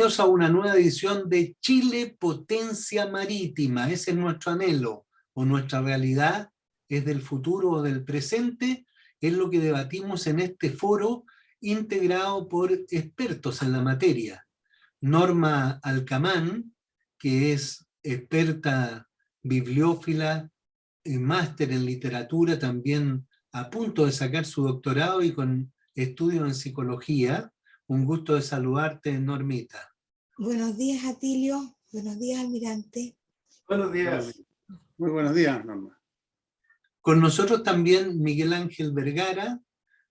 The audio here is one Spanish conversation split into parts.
Bienvenidos a una nueva edición de Chile Potencia Marítima. Ese es nuestro anhelo o nuestra realidad. ¿Es del futuro o del presente? Es lo que debatimos en este foro integrado por expertos en la materia. Norma Alcamán, que es experta bibliófila, máster en literatura, también a punto de sacar su doctorado y con estudios en psicología. Un gusto de saludarte, Normita. Buenos días, Atilio. Buenos días, almirante. Buenos días. Muy buenos días, Norma. Con nosotros también Miguel Ángel Vergara,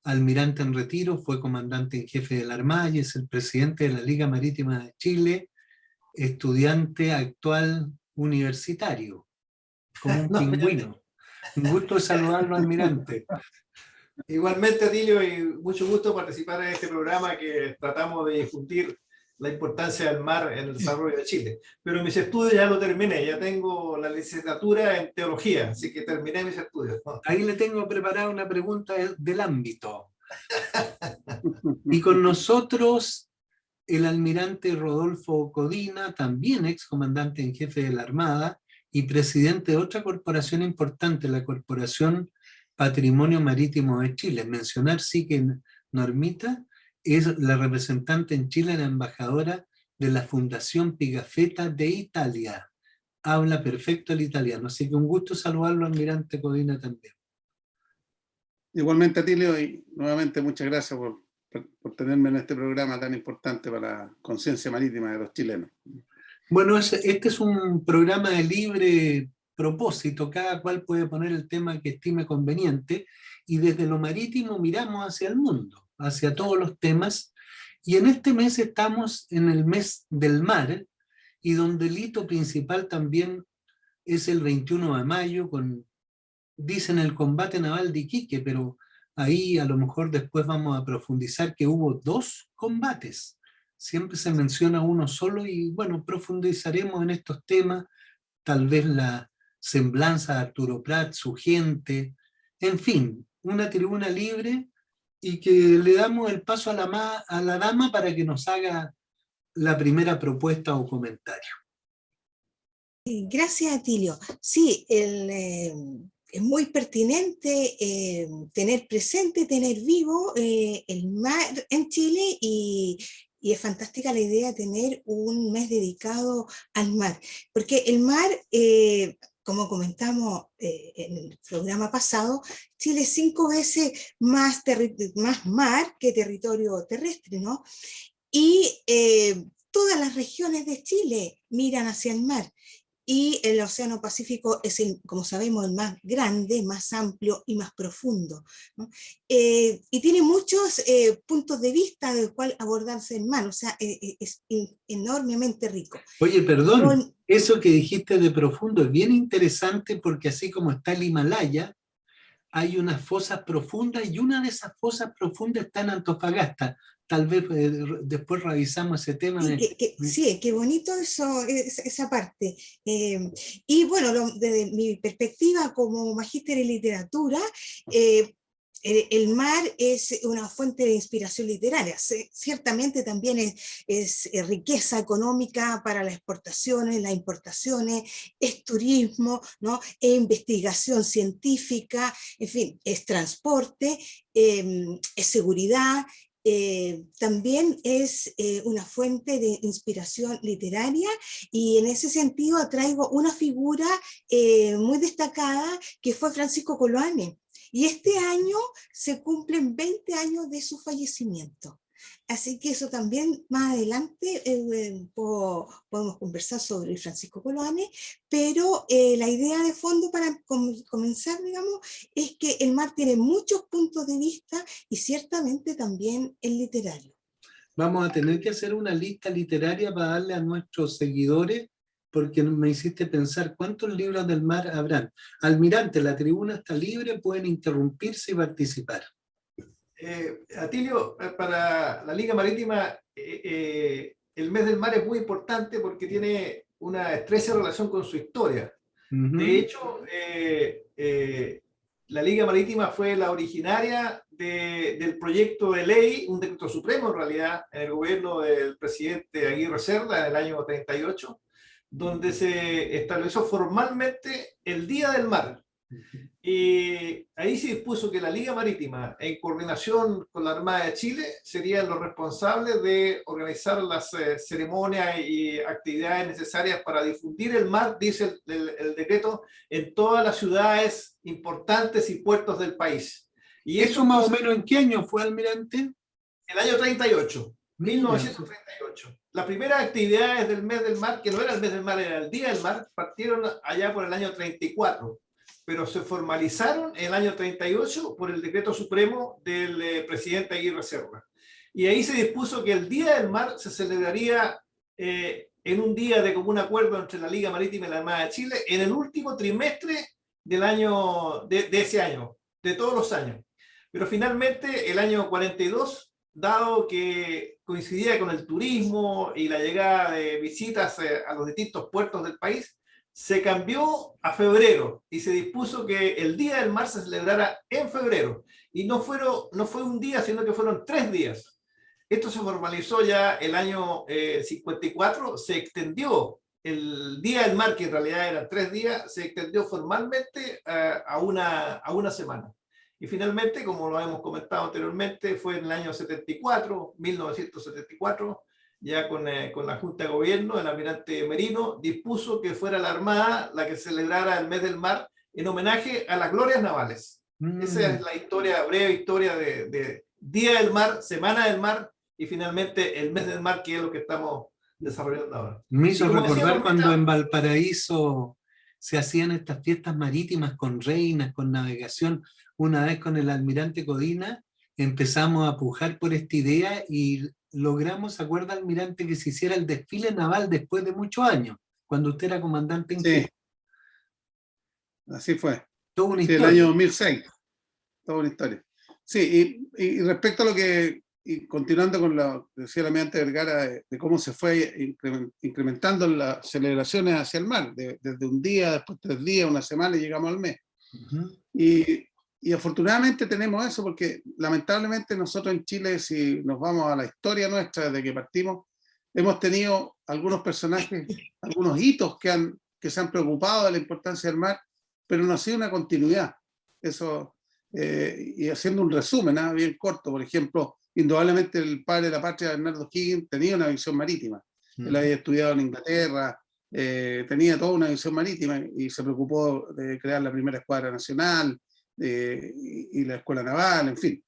almirante en retiro, fue comandante en jefe de la Armada y es el presidente de la Liga Marítima de Chile, estudiante actual universitario, como un pingüino. Un gusto de saludarlo, almirante. Igualmente, Atilio, y mucho gusto participar en este programa que tratamos de difundir la importancia del mar en el desarrollo de Chile. Pero mis estudios ya lo terminé, ya tengo la licenciatura en teología, así que terminé mis estudios, ¿no? Ahí le tengo preparada una pregunta del ámbito. Y con nosotros el almirante Rodolfo Codina, también excomandante en jefe de la Armada y presidente de otra corporación importante, la Corporación Patrimonio Marítimo de Chile. Mencionar sí que Normita es la representante en Chile, la embajadora de la Fundación Pigafetta de Italia. Habla perfecto el italiano, así que un gusto saludarlo, almirante Codina, también. Igualmente, Atilio, y nuevamente muchas gracias por tenerme en este programa tan importante para la conciencia marítima de los chilenos. Bueno, este es un programa de libre propósito, cada cual puede poner el tema que estime conveniente, y desde lo marítimo miramos hacia el mundo, hacia todos los temas, y en este mes estamos en el mes del mar, y donde el hito principal también es el 21 de mayo, dicen el combate naval de Iquique, pero ahí a lo mejor después vamos a profundizar que hubo 2 combates. Siempre se menciona uno solo y bueno, profundizaremos en estos temas, tal vez la semblanza de Arturo Prat, su gente, en fin, una tribuna libre y que le damos el paso a la dama para que nos haga la primera propuesta o comentario. Gracias, Atilio. Sí, es muy pertinente tener presente, tener vivo el mar en Chile y es fantástica la idea de tener un mes dedicado al mar, porque el mar, como comentamos en el programa pasado, Chile es 5 veces más mar que territorio terrestre, ¿no? Y todas las regiones de Chile miran hacia el mar. Y el Océano Pacífico es, como sabemos, el más grande, más amplio y más profundo, ¿no? Y tiene muchos puntos de vista del cual abordarse el mar, o sea, es enormemente rico. Oye, perdón, eso que dijiste de profundo es bien interesante porque así como está el Himalaya, hay unas fosas profundas y una de esas fosas profundas está en Antofagasta. Tal vez después revisamos ese tema. Sí, qué bonito eso, esa parte. Y bueno, desde mi perspectiva como magíster en literatura, el mar es una fuente de inspiración literaria. Ciertamente también es riqueza económica para las exportaciones, las importaciones, es turismo, ¿no? Es investigación científica, en fin, es transporte, es seguridad. También es una fuente de inspiración literaria y en ese sentido traigo una figura muy destacada que fue Francisco Coloane. Y este año se cumplen 20 años de su fallecimiento. Así que eso también más adelante podemos conversar sobre Francisco Coloane, pero la idea de fondo para comenzar, digamos, es que el mar tiene muchos puntos de vista y ciertamente también el literario. Vamos a tener que hacer una lista literaria para darle a nuestros seguidores, porque me hiciste pensar cuántos libros del mar habrán. Almirante, la tribuna está libre, pueden interrumpirse y participar. Atilio, para la Liga Marítima, el mes del mar es muy importante porque tiene una estrecha relación con su historia. De hecho, la Liga Marítima fue la originaria del proyecto de ley, un decreto supremo en realidad, en el gobierno del presidente Aguirre Cerda en el año 38, donde se estableció formalmente el Día del Mar. Y ahí se dispuso que la Liga Marítima, en coordinación con la Armada de Chile, serían los responsables de organizar las ceremonias y actividades necesarias para difundir el mar, dice el decreto, en todas las ciudades importantes y puertos del país. Y ¿Eso más o menos en qué año fue, almirante? El año 38, 1938. Las primeras actividades del mes del mar, que no era el mes del mar, era el Día del Mar, partieron allá por el año 34. Pero se formalizaron en el año 38 por el decreto supremo del presidente Aguirre Cerda. Y ahí se dispuso que el Día del Mar se celebraría en un día de común acuerdo entre la Liga Marítima y la Armada de Chile en el último trimestre del año, de ese año, de todos los años. Pero finalmente el año 42, dado que coincidía con el turismo y la llegada de visitas a los distintos puertos del país, se cambió a febrero y se dispuso que el Día del Mar se celebrara en febrero. Y no fue un día, sino que fueron 3 días. Esto se formalizó ya el año 54, se extendió el Día del Mar, que en realidad eran 3 días, se extendió formalmente a una semana. Y finalmente, como lo hemos comentado anteriormente, fue en el año 1974, ya con la Junta de Gobierno, el almirante Merino dispuso que fuera la Armada la que celebrara el mes del mar en homenaje a las glorias navales. Esa es la historia, breve historia de Día del Mar, Semana del Mar y finalmente el mes del mar, que es lo que estamos desarrollando ahora. Me hizo recordar cuando en Valparaíso se hacían estas fiestas marítimas con reinas, con navegación. Una vez con el almirante Codina empezamos a pujar por esta idea y logramos, ¿se acuerda, almirante, que se hiciera el desfile naval después de muchos años, cuando usted era comandante en Cuba? Sí, así fue. Toda una Sí, historia. el año 2006, toda una historia. Sí, y respecto a lo que, y continuando con lo que decía el almirante Vergara, de cómo se fue incrementando las celebraciones hacia el mar, desde un día, después 3 días, una semana y llegamos al mes. Y afortunadamente tenemos eso, porque lamentablemente nosotros en Chile, si nos vamos a la historia nuestra desde que partimos, hemos tenido algunos personajes, algunos hitos que se han preocupado de la importancia del mar, pero no ha sido una continuidad. Eso, y haciendo un resumen bien corto, por ejemplo, indudablemente el padre de la patria, Bernardo Higgins, tenía una visión marítima. Él había estudiado en Inglaterra, tenía toda una visión marítima y se preocupó de crear la primera escuadra nacional, y la escuela naval, en fin.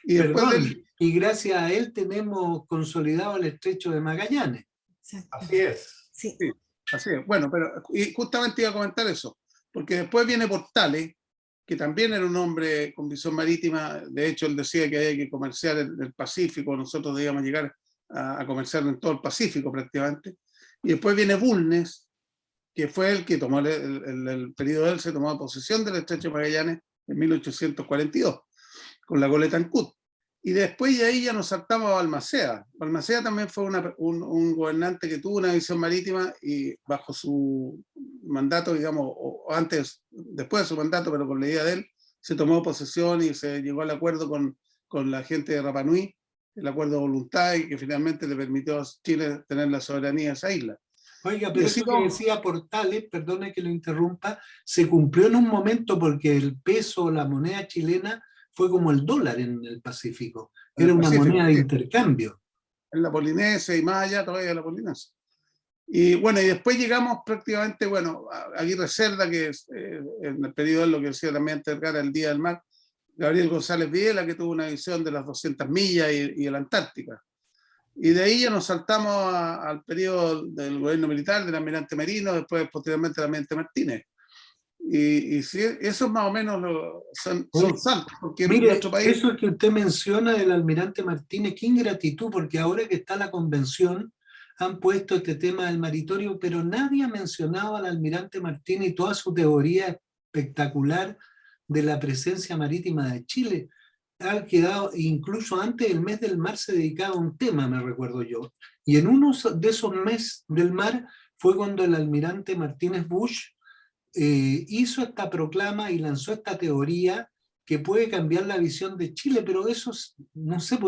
Y después y gracias a él tenemos consolidado el estrecho de Magallanes. Así es. Sí. Sí, así es. Bueno, pero y justamente iba a comentar eso, porque después viene Portales, que también era un hombre con visión marítima. De hecho, él decía que había que comerciar el Pacífico, nosotros debíamos llegar a comerciar en todo el Pacífico prácticamente. Y después viene Bulnes, que fue el que tomó el periodo de él, se tomó posesión del estrecho de Magallanes en 1842, con la goleta Ancud. Y después de ahí ya nos saltamos a Balmaceda. Balmaceda también fue un gobernante que tuvo una visión marítima y bajo su mandato, digamos, o antes, después de su mandato, pero con la idea de él, se tomó posesión y se llegó al acuerdo con la gente de Rapa Nui, el acuerdo de voluntad, y que finalmente le permitió a Chile tener la soberanía de esa isla. Oiga, pero eso que decía Portales, perdone que lo interrumpa, se cumplió en un momento porque el peso, la moneda chilena, fue como el dólar en el Pacífico. Era una moneda de intercambio. En la Polinesia y más allá todavía de la Polinesia. Y bueno, y después llegamos prácticamente, bueno, a Aguirre Cerda, que es, en el periodo de lo que decía también Vergara, el Día del Mar, Gabriel González Videla, que tuvo una visión de las 200 millas y la Antártica. Y de ahí ya nos saltamos al periodo del gobierno militar, del almirante Merino, después posteriormente del almirante Martínez. Y sí, eso más o menos son saltos, porque mire, en nuestro país... Eso que usted menciona del almirante Martínez, qué ingratitud, porque ahora que está la convención han puesto este tema del maritorio, pero nadie ha mencionado al almirante Martínez y toda su teoría espectacular de la presencia marítima de Chile. Ha quedado, incluso antes del mes del mar se dedicaba a un tema, me recuerdo yo, y en uno de esos meses del mar fue cuando el almirante Martínez Bush hizo esta proclama y lanzó esta teoría que puede cambiar la visión de Chile, pero eso, no sé,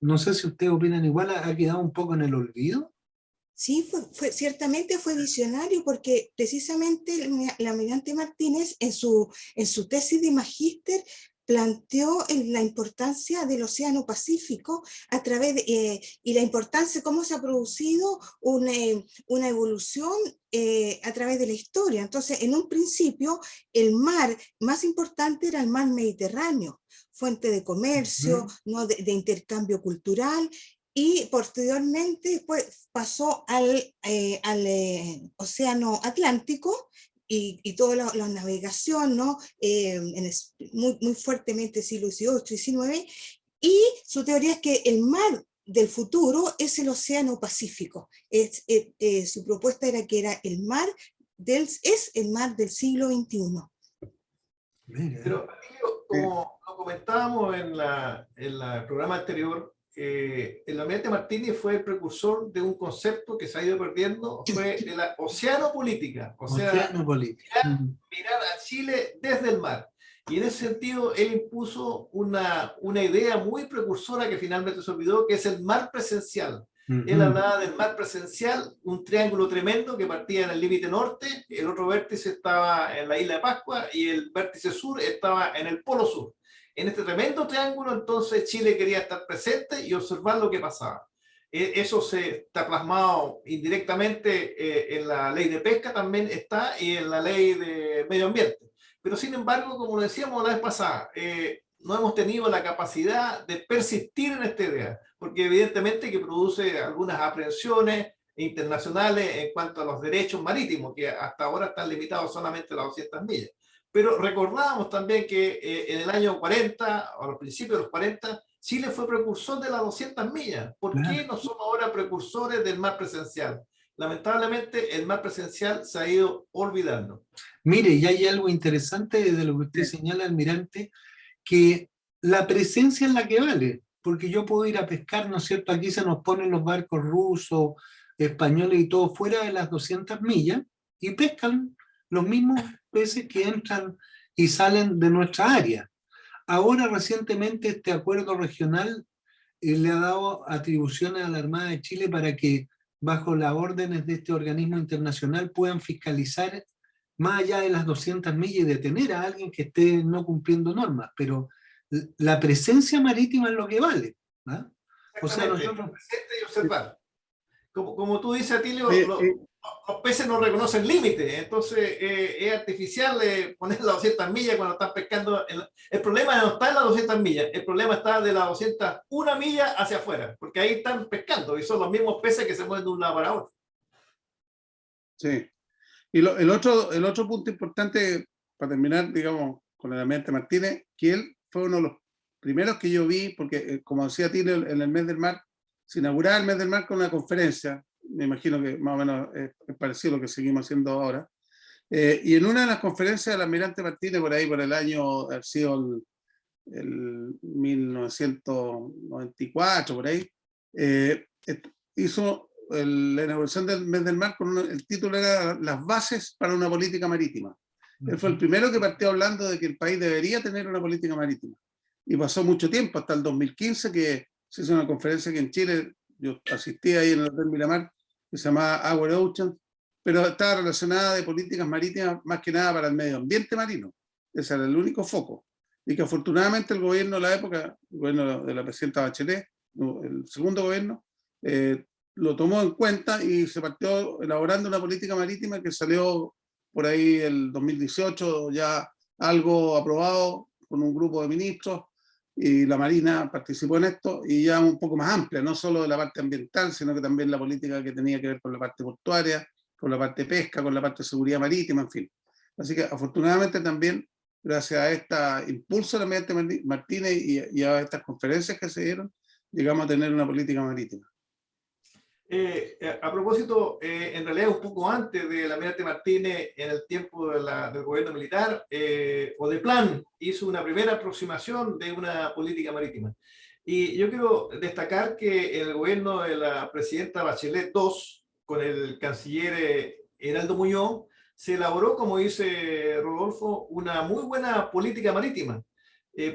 no sé si ustedes opinan igual, ha quedado un poco en el olvido. Sí, ciertamente fue visionario porque precisamente el almirante Martínez en su tesis de magíster planteó la importancia del Océano Pacífico a través y la importancia de cómo se ha producido una evolución a través de la historia. Entonces, en un principio, el mar más importante era el mar Mediterráneo, fuente de comercio, ¿no? de intercambio cultural, y posteriormente pues, pasó al Océano Atlántico y toda la navegación, ¿no? Muy fuertemente siglo XVIII, XIX, y su teoría es que el mar del futuro es el Océano Pacífico. Su propuesta era que era es el mar del siglo XXI. Pero, como lo comentábamos en el programa anterior, el almirante Martínez fue el precursor de un concepto que se ha ido perdiendo, fue de la oceanopolítica, o sea, Oceanopolítica. mirar a Chile desde el mar. Y en ese sentido, él impuso una idea muy precursora que finalmente se olvidó, que es el mar presencial. Él hablaba del mar presencial, un triángulo tremendo que partía en el límite norte, el otro vértice estaba en la isla de Pascua y el vértice sur estaba en el polo sur. En este tremendo triángulo, entonces Chile quería estar presente y observar lo que pasaba. Eso se está plasmado indirectamente en la ley de pesca, también está, y en la ley de medio ambiente. Pero sin embargo, como lo decíamos la vez pasada, no hemos tenido la capacidad de persistir en esta idea, porque evidentemente que produce algunas aprehensiones internacionales en cuanto a los derechos marítimos, que hasta ahora están limitados solamente a las 200 millas. Pero recordábamos también que en el año 40, o a los principios de los 40, Chile fue precursor de las 200 millas. ¿Por qué no somos ahora precursores del mar presencial? Lamentablemente, el mar presencial se ha ido olvidando. Mire, y hay algo interesante de lo que usted señala, almirante, que la presencia es la que vale, porque yo puedo ir a pescar, ¿no es cierto? Aquí se nos ponen los barcos rusos, españoles y todo fuera de las 200 millas y pescan los mismos peces que entran y salen de nuestra área. Ahora recientemente este acuerdo regional le ha dado atribuciones a la Armada de Chile para que bajo las órdenes de este organismo internacional puedan fiscalizar más allá de las 200 millas y detener a alguien que esté no cumpliendo normas, pero la presencia marítima es lo que vale. ¿Ah? O sea, nosotros... Presente y observar. Como tú dices, Atilio, los peces no reconocen límites, entonces es artificial poner las 200 millas cuando están pescando. El problema no está en las 200 millas, el problema está de las 201 millas hacia afuera, porque ahí están pescando y son los mismos peces que se mueven de un lado para otro. Sí. Y el otro punto importante, para terminar, digamos, con el almirante Martínez, que él fue uno de los primeros que yo vi, porque como decía Tino, en el mes del mar, se inauguraba el mes del mar con una conferencia, me imagino que más o menos es parecido a lo que seguimos haciendo ahora, y en una de las conferencias del almirante Martínez, por ahí por el año, ha sido el 1994, por ahí, hizo la inauguración del mes del mar con el título era Las bases para una política marítima. Él fue el primero que partió hablando de que el país debería tener una política marítima. Y pasó mucho tiempo, hasta el 2015, que se hizo una conferencia que en Chile, yo asistí ahí en el Hotel Miramar, que se llamaba Our Ocean, pero estaba relacionada de políticas marítimas más que nada para el medio ambiente marino. Ese era el único foco. Y que afortunadamente el gobierno de la época, el gobierno de la presidenta Bachelet, el segundo gobierno, lo tomó en cuenta y se partió elaborando una política marítima que salió por ahí el 2018, ya algo aprobado con un grupo de ministros, y la Marina participó en esto, y ya un poco más amplia, no solo de la parte ambiental, sino que también la política que tenía que ver con la parte portuaria, con la parte de pesca, con la parte de seguridad marítima, en fin. Así que afortunadamente también, gracias a este impulso de la almirante Martínez y a estas conferencias que se dieron, llegamos a tener una política marítima. A propósito, en realidad un poco antes del almirante Martínez, en el tiempo del gobierno militar, Odeplan hizo una primera aproximación de una política marítima. Y yo quiero destacar que en el gobierno de la presidenta Bachelet II, con el canciller Heraldo Muñoz, se elaboró, como dice Rodolfo, una muy buena política marítima.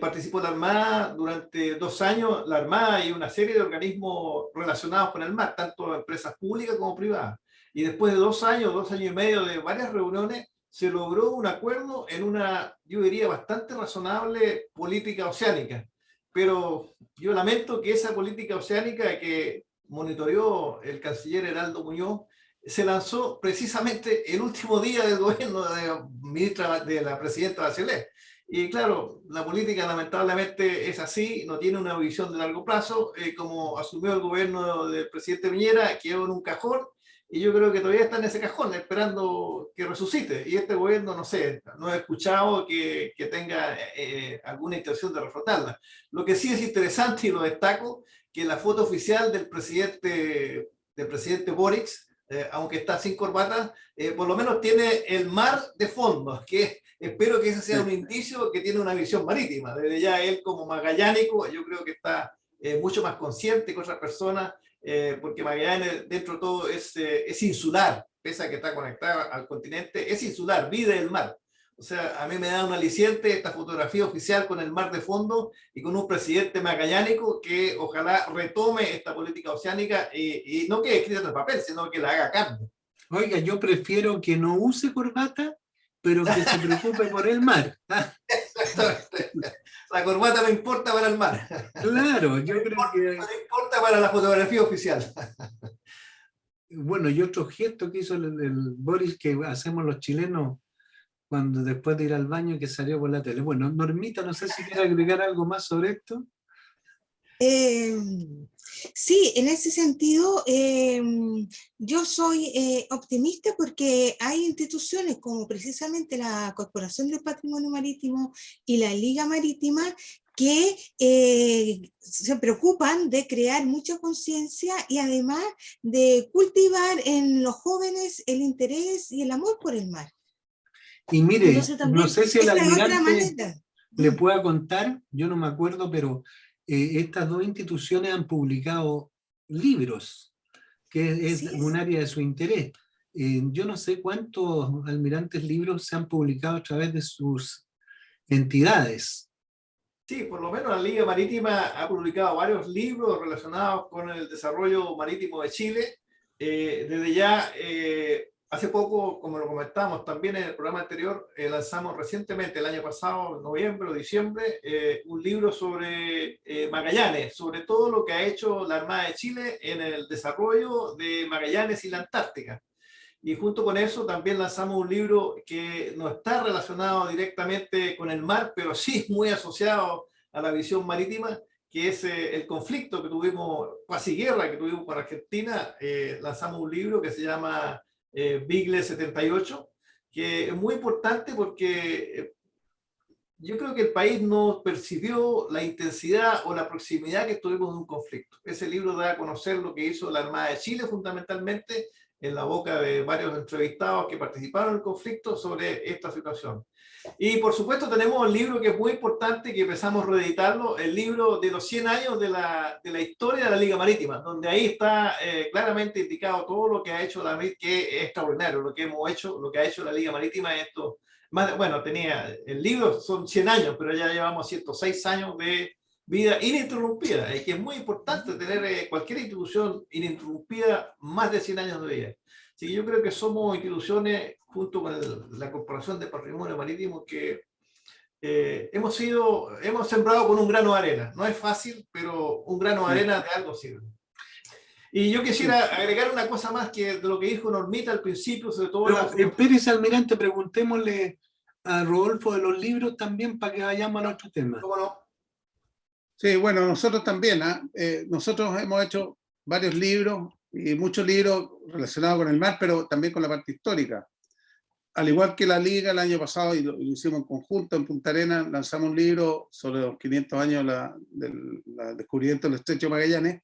Participó la Armada durante 2 años, la Armada y una serie de organismos relacionados con el mar, tanto empresas públicas como privadas. Y después de 2 años, 2 años y medio de varias reuniones, se logró un acuerdo en una, yo diría, bastante razonable política oceánica. Pero yo lamento que esa política oceánica que monitoreó el canciller Heraldo Muñoz se lanzó precisamente el último día del gobierno de la presidenta Bachelet. Y claro, la política lamentablemente es así, no tiene una visión de largo plazo, como asumió el gobierno del presidente Piñera, quedó en un cajón, y yo creo que todavía está en ese cajón esperando que resucite. Y este gobierno, no sé, no he escuchado que tenga alguna intención de reflotarla. Lo que sí es interesante, y lo destaco, que la foto oficial del presidente Boric, aunque está sin corbata, por lo menos tiene el mar de fondo, que espero que ese sea un indicio que tiene una visión marítima. Desde ya él como magallánico, yo creo que está mucho más consciente que otras personas, porque Magallanes dentro de todo es insular, pese a que está conectada al continente, es insular, vive el mar. O sea, a mí me da un aliciente esta fotografía oficial con el mar de fondo y con un presidente magallánico que ojalá retome esta política oceánica y no quede escrita en el papel, sino que la haga carne. Oiga, yo prefiero que no use corbata, pero que se preocupe por el mar. Exactamente. La corbata no importa para el mar. Claro, yo creo que... No importa para la fotografía oficial. Bueno, y otro gesto que hizo el Boris que hacemos los chilenos cuando después de ir al baño que salió por la tele. Bueno, Normita, no sé si quiere agregar algo más sobre esto. Sí, en ese sentido, yo soy optimista porque hay instituciones como precisamente la Corporación del Patrimonio Marítimo y la Liga Marítima que se preocupan de crear mucha conciencia y además de cultivar en los jóvenes el interés y el amor por el mar. Y mire, Entonces, no sé si el almirante manera le pueda contar, yo no me acuerdo, pero estas dos instituciones han publicado libros, que es un área de su interés. Yo no sé cuántos almirantes libros se han publicado a través de sus entidades. Sí, por lo menos la Liga Marítima ha publicado varios libros relacionados con el desarrollo marítimo de Chile. Desde ya, hace poco, como lo comentamos también en el programa anterior, lanzamos recientemente, el año pasado, noviembre o diciembre, un libro sobre Magallanes, sobre todo lo que ha hecho la Armada de Chile en el desarrollo de Magallanes y la Antártica. Y junto con eso también lanzamos un libro que no está relacionado directamente con el mar, pero sí muy asociado a la visión marítima, que es el conflicto que tuvimos, casi guerra que tuvimos con Argentina. Lanzamos un libro que se llama Beagle 78, que es muy importante porque yo creo que el país no percibió la intensidad o la proximidad que tuvimos de un conflicto. Ese libro da a conocer lo que hizo la Armada de Chile fundamentalmente, en la boca de varios entrevistados que participaron en el conflicto sobre esta situación. Y por supuesto tenemos el libro que es muy importante, que empezamos a reeditarlo, el libro de los 100 años de la historia de la Liga Marítima, donde ahí está claramente indicado todo lo que ha hecho la MIT, que es extraordinario, lo que hemos hecho, lo que ha hecho la Liga Marítima en esto. Bueno, el libro son 100 años, pero ya llevamos 106 años de vida ininterrumpida, y que es muy importante tener cualquier institución ininterrumpida más de 100 años de vida. Así que yo creo que somos instituciones, junto con la Corporación de Patrimonio Marítimo, que hemos sembrado con un grano de arena. No es fácil, pero un grano de arena de algo sirve. Y yo quisiera agregar una cosa más que de lo que dijo Normita al principio, sobre todo... Espérese, almirante, preguntémosle a Rodolfo de los libros también para que vayamos al otro tema. ¿Cómo no? Sí, bueno, nosotros también, nosotros hemos hecho varios libros y muchos libros relacionados con el mar, pero también con la parte histórica. Al igual que la Liga el año pasado, y lo hicimos en conjunto en Punta Arenas, lanzamos un libro sobre los 500 años del descubrimiento del Estrecho de Magallanes,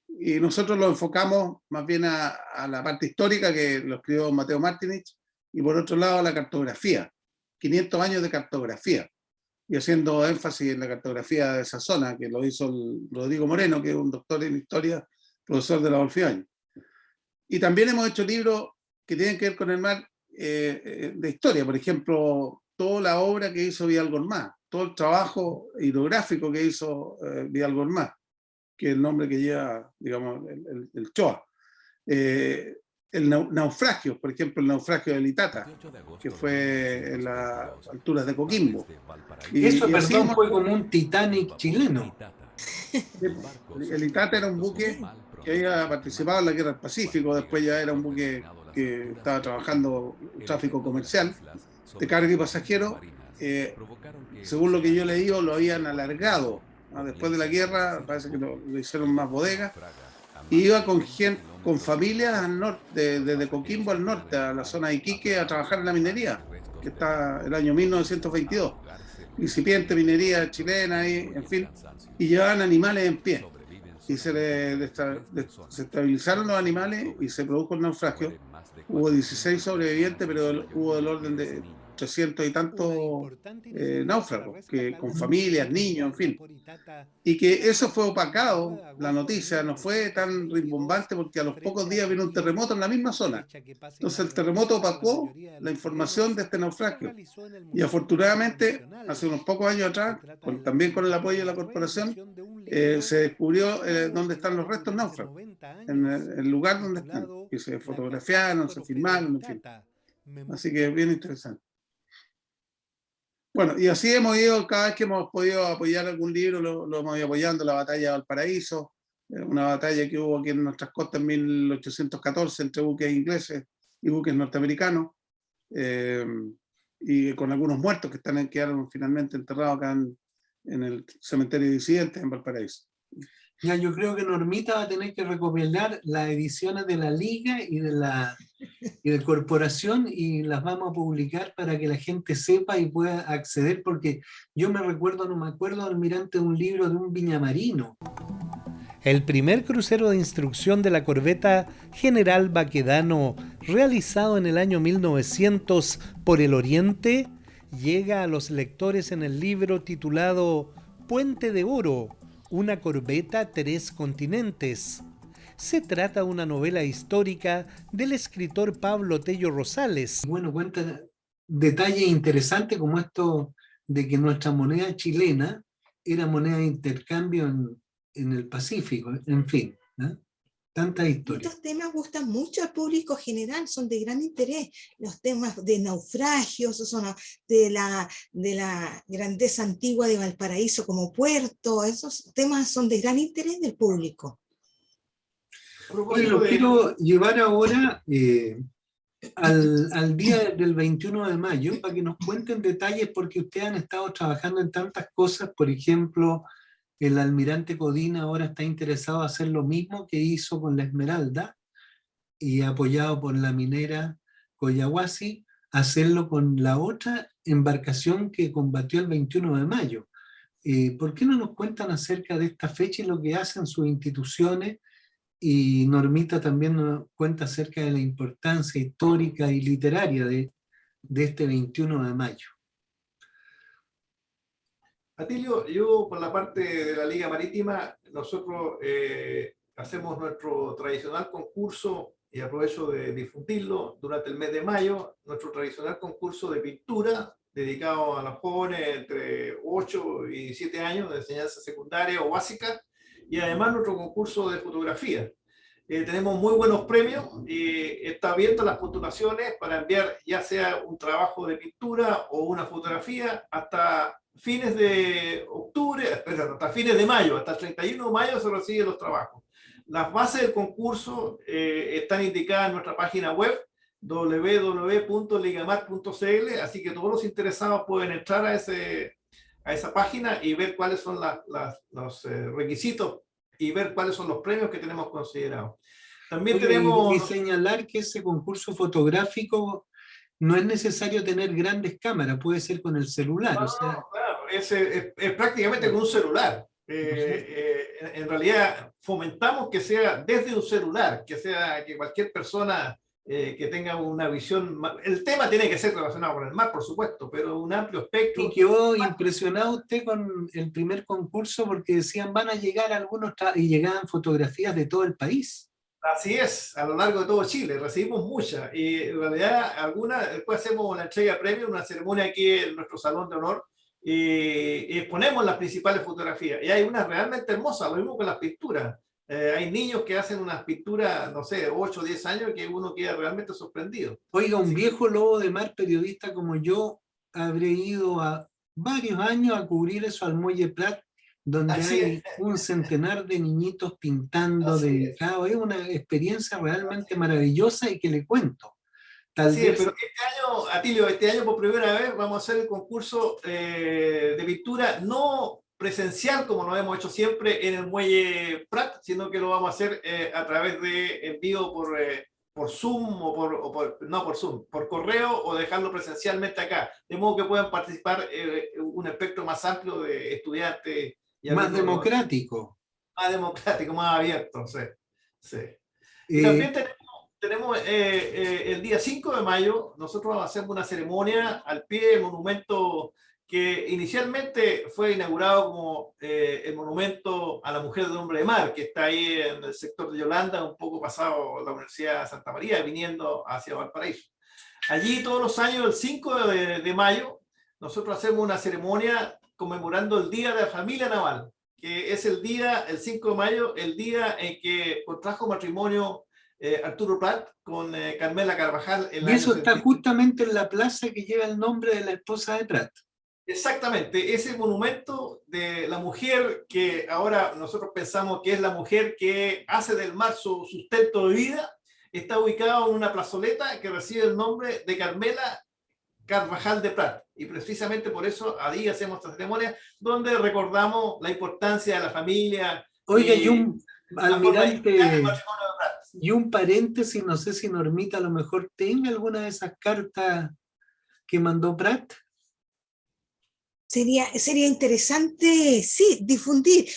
y nosotros lo enfocamos más bien a la parte histórica, que lo escribió Mateo Martinich, y por otro lado a la cartografía, 500 años de cartografía, y haciendo énfasis en la cartografía de esa zona, que lo hizo Rodrigo Moreno, que es un doctor en historia, profesor de la Adolfo Ibáñez. Y también hemos hecho libros que tienen que ver con el mar, de historia. Por ejemplo, toda la obra que hizo Vidal Gormaz, todo el trabajo hidrográfico que hizo Vidal Gormaz, que es el nombre que lleva, digamos, el Choa. El naufragio, por ejemplo, el naufragio del Itata, que fue en las alturas de Coquimbo. Eso, y así perdón, fue como un Titanic chileno. El Itata era un buque que había participado en la Guerra del Pacífico, después ya era un buque que estaba trabajando en tráfico comercial de carga y pasajeros. Según lo que yo he leído, lo habían alargado, ¿no? Después de la guerra, parece que lo hicieron más bodegas, y iba con familias al norte, desde Coquimbo al norte, a la zona de Iquique, a trabajar en la minería, que está el año 1922. Incipiente minería chilena, ahí, en fin, y llevaban animales en pie. Y se estabilizaron los animales y se produjo el naufragio. Hubo 16 sobrevivientes, pero hubo del orden de 300 y tantos náufragos, que, con familias, niños, en fin. Y que eso fue opacado, la noticia no fue tan rimbombante porque a los pocos días vino un terremoto en la misma zona. Entonces el terremoto opacó la información de este naufragio. Y afortunadamente, hace unos pocos años atrás, también con el apoyo de la corporación, se descubrió dónde están los restos náufragos, en el lugar donde están. Y se fotografiaron, se filmaron, en fin. Así que es bien interesante. Bueno, y así hemos ido, cada vez que hemos podido apoyar algún libro, lo hemos ido apoyando. La batalla de Valparaíso, una batalla que hubo aquí en nuestras costas en 1814 entre buques ingleses y buques norteamericanos, y con algunos muertos que quedaron finalmente enterrados acá en el cementerio de disidentes en Valparaíso. Ya, yo creo que Normita va a tener que recomendar las ediciones de la Liga y de Corporación, y las vamos a publicar para que la gente sepa y pueda acceder, porque yo no me acuerdo, almirante, de un libro de un viñamarino. El primer crucero de instrucción de la corbeta General Baquedano, realizado en el año 1900 por el Oriente, llega a los lectores en el libro titulado Puente de Oro, una corbeta 3 continentes. Se trata de una novela histórica del escritor Pablo Tello Rosales. Bueno, cuenta detalles interesantes como esto de que nuestra moneda chilena era moneda de intercambio en el Pacífico, en fin, ¿eh? Tanta historia. Estos temas gustan mucho al público general, son de gran interés. Los temas de naufragios, son de la grandeza antigua de Valparaíso como puerto, esos temas son de gran interés del público. Oye, lo quiero llevar ahora al día del 21 de mayo para que nos cuenten detalles, porque ustedes han estado trabajando en tantas cosas. Por ejemplo, el almirante Codina ahora está interesado en hacer lo mismo que hizo con la Esmeralda, y apoyado por la minera Coyahuasi, hacerlo con la otra embarcación que combatió el 21 de mayo. ¿Por qué no nos cuentan acerca de esta fecha y lo que hacen sus instituciones? Y Normita también nos cuenta acerca de la importancia histórica y literaria de este 21 de mayo. Atilio, yo por la parte de la Liga Marítima, nosotros hacemos nuestro tradicional concurso, y aprovecho de difundirlo, durante el mes de mayo, nuestro tradicional concurso de pintura dedicado a los jóvenes entre 8 y 17 años de enseñanza secundaria o básica, y además nuestro concurso de fotografía. Tenemos muy buenos premios y está abiertas las postulaciones para enviar ya sea un trabajo de pintura o una fotografía hasta fines de octubre, hasta fines de mayo, hasta el 31 de mayo se reciben los trabajos. Las bases del concurso están indicadas en nuestra página web www.ligamar.cl, así que todos los interesados pueden entrar a esa página y ver cuáles son los requisitos y ver cuáles son los premios que tenemos considerados. También tenemos... Y señalar que ese concurso fotográfico no es necesario tener grandes cámaras, puede ser con el celular. No, o sea... claro, es prácticamente con un celular. En realidad fomentamos que sea desde un celular, que cualquier persona que tenga una visión... El tema tiene que ser relacionado con el mar, por supuesto, pero un amplio espectro. Y quedó impresionado usted con el primer concurso porque decían van a llegar algunos y llegaban fotografías de todo el país. Así es, a lo largo de todo Chile, recibimos muchas, y en realidad algunas, después hacemos una entrega de premios, una ceremonia aquí en nuestro Salón de Honor, y exponemos las principales fotografías, y hay unas realmente hermosas, lo mismo con las pinturas. Hay niños que hacen unas pinturas, no sé, 8 o 10 años, que uno queda realmente sorprendido. Oiga, un Así que, viejo lobo de mar, periodista como yo, habré ido a varios años a cubrir eso al Muelle Prat, donde así es, hay un centenar de niñitos pintando, así es. dedicados. Es una experiencia realmente maravillosa y que le cuento. Tal Así es, vez, pero este año, Atilio, este año por primera vez vamos a hacer el concurso de pintura no presencial como lo hemos hecho siempre en el Muelle Prat, sino que lo vamos a hacer a través de envío por Zoom no por Zoom, por correo o dejarlo presencialmente acá, de modo que puedan participar un espectro más amplio de estudiantes y más alumnos democrático. más democrático, más abierto. Sí, sí. Y Eh, también tenemos el día 5 de mayo, nosotros hacemos una ceremonia al pie del monumento que inicialmente fue inaugurado como el monumento a la mujer del hombre de mar, que está ahí en el sector de Yolanda, un poco pasado la Universidad de Santa María, viniendo hacia Valparaíso. Allí todos los años, el 5 de mayo, nosotros hacemos una ceremonia conmemorando el Día de la Familia Naval, que es el día, el 5 de mayo, el día en que contrajo matrimonio Arturo Prat con Carmela Carvajal en el y año eso está 70. justamente en la plaza que lleva el nombre de la esposa de Prat. Exactamente, ese monumento de la mujer que ahora nosotros pensamos que es la mujer que hace del mar su sustento de vida, está ubicado en una plazoleta que recibe el nombre de Carmela Carvajal de Prat. Y precisamente por eso ahí hacemos esta ceremonia donde recordamos la importancia de la familia Oiga, y y un la forma de iniciar el almirante, matrimonio de Prat. y un paréntesis, no sé si Normita a lo mejor tenga alguna de esas cartas que mandó Prat. Sería interesante, sí, difundir.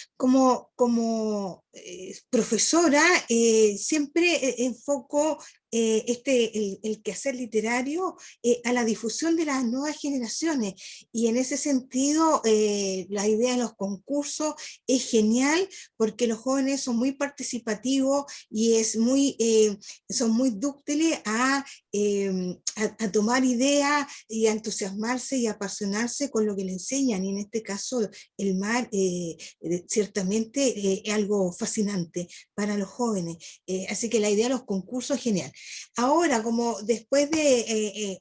Profesora, siempre enfoco el quehacer literario a la difusión de las nuevas generaciones. Y en ese sentido, la idea de los concursos es genial porque los jóvenes son muy participativos y son muy dúctiles a tomar ideas y a entusiasmarse y apasionarse con lo que le enseñan. Y en este caso, el mar ciertamente es algo fascinante para los jóvenes. Así que la idea de los concursos es genial. Ahora, como después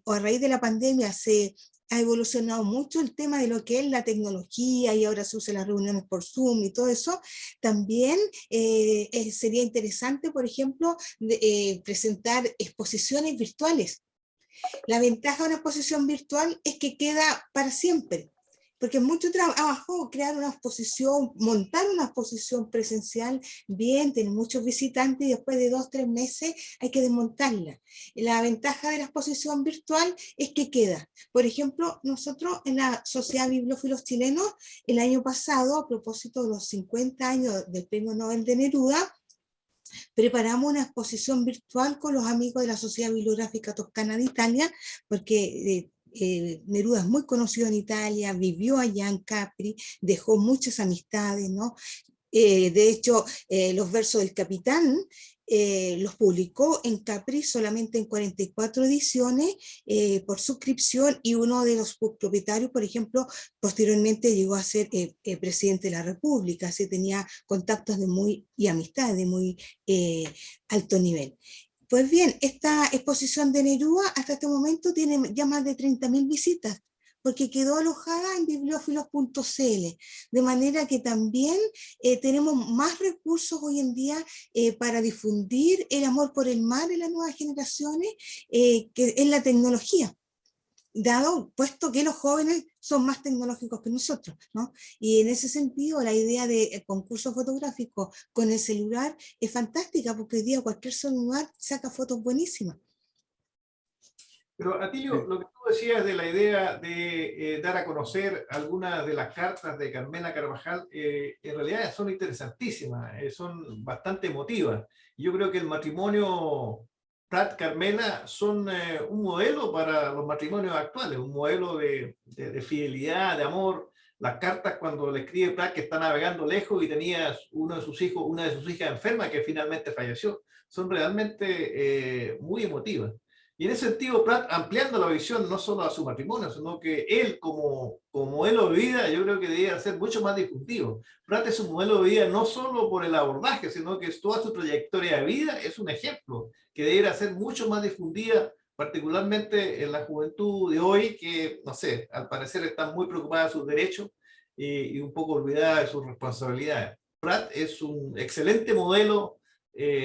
o a raíz de la pandemia se ha evolucionado mucho el tema de lo que es la tecnología y ahora se usan las reuniones por Zoom y todo eso, también sería interesante, por ejemplo, presentar exposiciones virtuales. La ventaja de una exposición virtual es que queda para siempre, porque es mucho trabajo crear una exposición, montar una exposición presencial bien, tener muchos visitantes y después de 2 o 3 meses hay que desmontarla. La ventaja de la exposición virtual es que queda. Por ejemplo, nosotros en la Sociedad Bibliófilos Chilenos, el año pasado, a propósito de los 50 años del Premio Nobel de Neruda, preparamos una exposición virtual con los amigos de la Sociedad Bibliográfica Toscana de Italia, porque Neruda es muy conocido en Italia, vivió allá en Capri, dejó muchas amistades, ¿no? De hecho, los versos del Capitán los publicó en Capri solamente en 44 ediciones por suscripción, y uno de los propietarios, por ejemplo, posteriormente llegó a ser presidente de la República, así tenía contactos y amistades de muy alto nivel. Pues bien, esta exposición de Neruda hasta este momento tiene ya más de 30.000 visitas, porque quedó alojada en bibliófilos.cl, de manera que también tenemos más recursos hoy en día para difundir el amor por el mar en las nuevas generaciones, que es la tecnología, puesto que los jóvenes son más tecnológicos que nosotros, ¿no? Y en ese sentido, la idea de concurso fotográfico con el celular es fantástica, porque hoy día cualquier celular saca fotos buenísimas. Pero Atilio, Sí. lo que tú decías de la idea de dar a conocer algunas de las cartas de Carmela Carvajal, en realidad son interesantísimas, son bastante emotivas. Yo creo que el matrimonio Prat-Carmela son un modelo para los matrimonios actuales, un modelo de fidelidad, de amor. Las cartas cuando le escribe Prat que está navegando lejos y tenía uno de sus hijos, una de sus hijas enferma que finalmente falleció. O son realmente muy emotivas. Y en ese sentido, Prat, ampliando la visión no solo a su matrimonio, sino que él, como modelo de vida, yo creo que debería ser mucho más discutido. Prat es un modelo de vida no solo por el abordaje, sino que toda su trayectoria de vida es un ejemplo que debería ser mucho más difundida, particularmente en la juventud de hoy, que, no sé, al parecer están muy preocupada de sus derechos y un poco olvidada de sus responsabilidades. Prat es un excelente modelo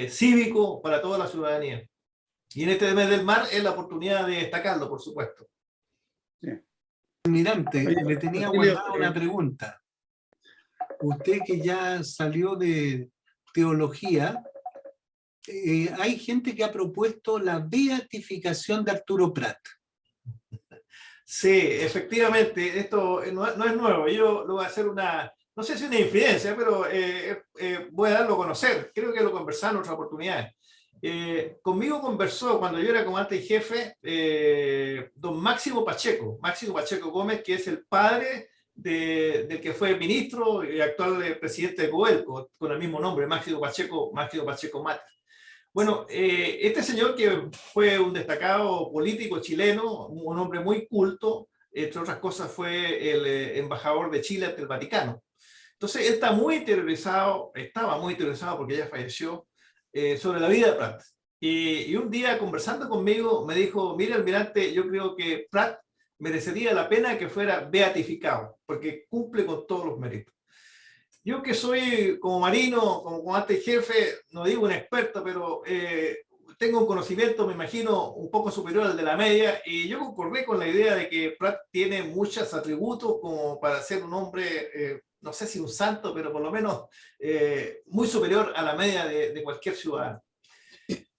cívico para toda la ciudadanía. Y en este mes del mar es la oportunidad de destacarlo, por supuesto. Sí. Almirante, Oye, le tenía Atilio, guardada una pregunta. Usted que ya salió de teología, hay gente que ha propuesto la beatificación de Arturo Prat. Sí, efectivamente, esto no es nuevo. Yo lo voy a hacer una, no sé si una infidencia, pero voy a darlo a conocer. Creo que lo conversamos en otra oportunidad. Conmigo conversó cuando yo era comandante en jefe don Máximo Pacheco Gómez, que es el padre del que fue ministro y actual presidente de Codelco, con el mismo nombre, Máximo Pacheco Mata. Bueno, este señor que fue un destacado político chileno, un hombre muy culto, entre otras cosas fue el embajador de Chile ante el Vaticano. Entonces él estaba muy interesado porque ella falleció, sobre la vida de Prat. Y un día conversando conmigo me dijo, mira almirante, yo creo que Prat merecería la pena que fuera beatificado, porque cumple con todos los méritos. Yo que soy como marino, como comandante jefe, no digo un experto, pero tengo un conocimiento, me imagino, un poco superior al de la media, y yo concordé con la idea de que Prat tiene muchos atributos como para ser un hombre, no sé si un santo, pero por lo menos muy superior a la media de cualquier ciudadano.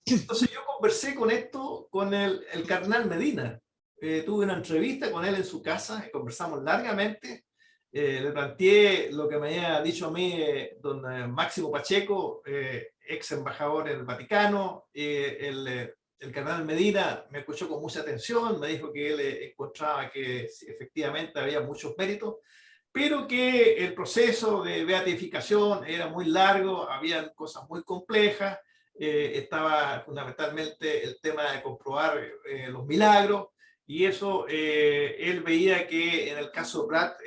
Entonces yo conversé con esto con el cardenal Medina. Tuve una entrevista con él en su casa, conversamos largamente. Le planteé lo que me había dicho a mí don Máximo Pacheco, ex embajador en el Vaticano. El cardenal Medina me escuchó con mucha atención, me dijo que él encontraba que efectivamente había muchos méritos, pero que el proceso de beatificación era muy largo, había cosas muy complejas, estaba fundamentalmente el tema de comprobar los milagros, y eso él veía que en el caso de Prat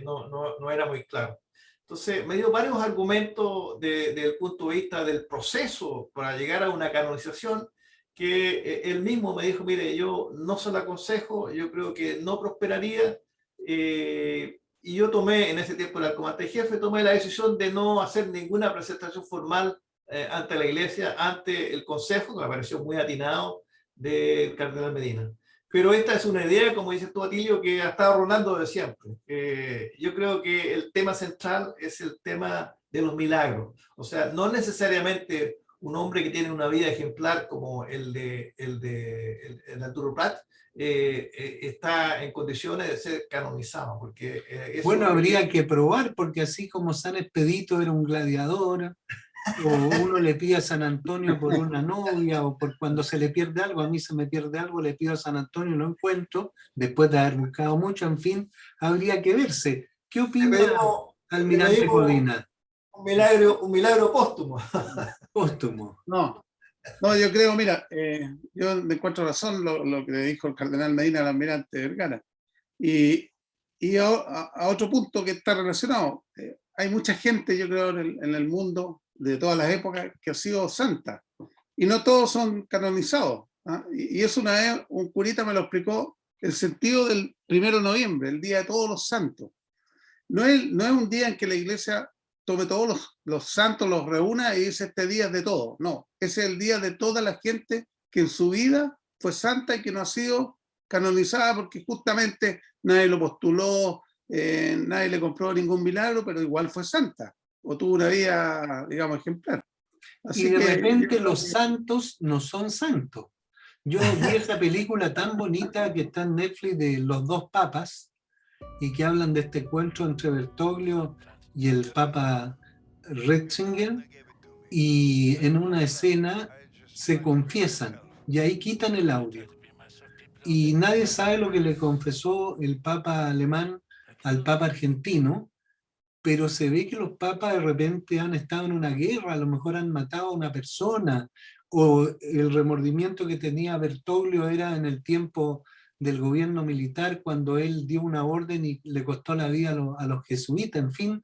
no era muy claro. Entonces me dio varios argumentos desde el punto de vista del proceso para llegar a una canonización, que él mismo me dijo, mire, yo no se lo aconsejo, yo creo que no prosperaría, y yo tomé, en ese tiempo era comandante jefe, tomé la decisión de no hacer ninguna presentación formal ante la iglesia, ante el consejo, que me pareció muy atinado, del cardenal Medina. Pero esta es una idea, como dices tú, Atilio, que ha estado rondando de siempre. Yo creo que el tema central es el tema de los milagros. O sea, no necesariamente un hombre que tiene una vida ejemplar como el de Arturo Prat está en condiciones de ser canonizado. Porque, Bueno, habría que probar, porque así como San Expedito era un gladiador, o uno le pide a San Antonio por una novia, o por cuando se le pierde algo, a mí se me pierde algo, le pido a San Antonio y lo encuentro, después de haber buscado mucho, en fin, habría que verse. ¿Qué opina almirante Codina? Un milagro póstumo. Póstumo. No, yo creo, mira, yo me encuentro razón lo que le dijo el cardenal Medina al almirante Vergara. Y a otro punto que está relacionado, hay mucha gente, yo creo, en el mundo de todas las épocas que ha sido santa, y no todos son canonizados. Y eso una vez un curita me lo explicó, el sentido del 1 de noviembre, el Día de Todos los Santos. No es un día en que la iglesia tome todos los santos, los reúna y dice este día es de todos. No, ese es el día de toda la gente que en su vida fue santa y que no ha sido canonizada porque justamente nadie lo postuló, nadie le compró ningún milagro, pero igual fue santa o tuvo una vida, digamos, ejemplar. Así y de repente los santos no son santos. Yo vi esa película tan bonita que está en Netflix de los dos papas y que hablan de este encuentro entre Bergoglio y el papa Ratzinger, y en una escena se confiesan y ahí quitan el audio y nadie sabe lo que le confesó el papa alemán al papa argentino, pero se ve que los papas de repente han estado en una guerra, a lo mejor han matado a una persona o el remordimiento que tenía Bertoglio era en el tiempo del gobierno militar, cuando él dio una orden y le costó la vida a los jesuitas. En fin,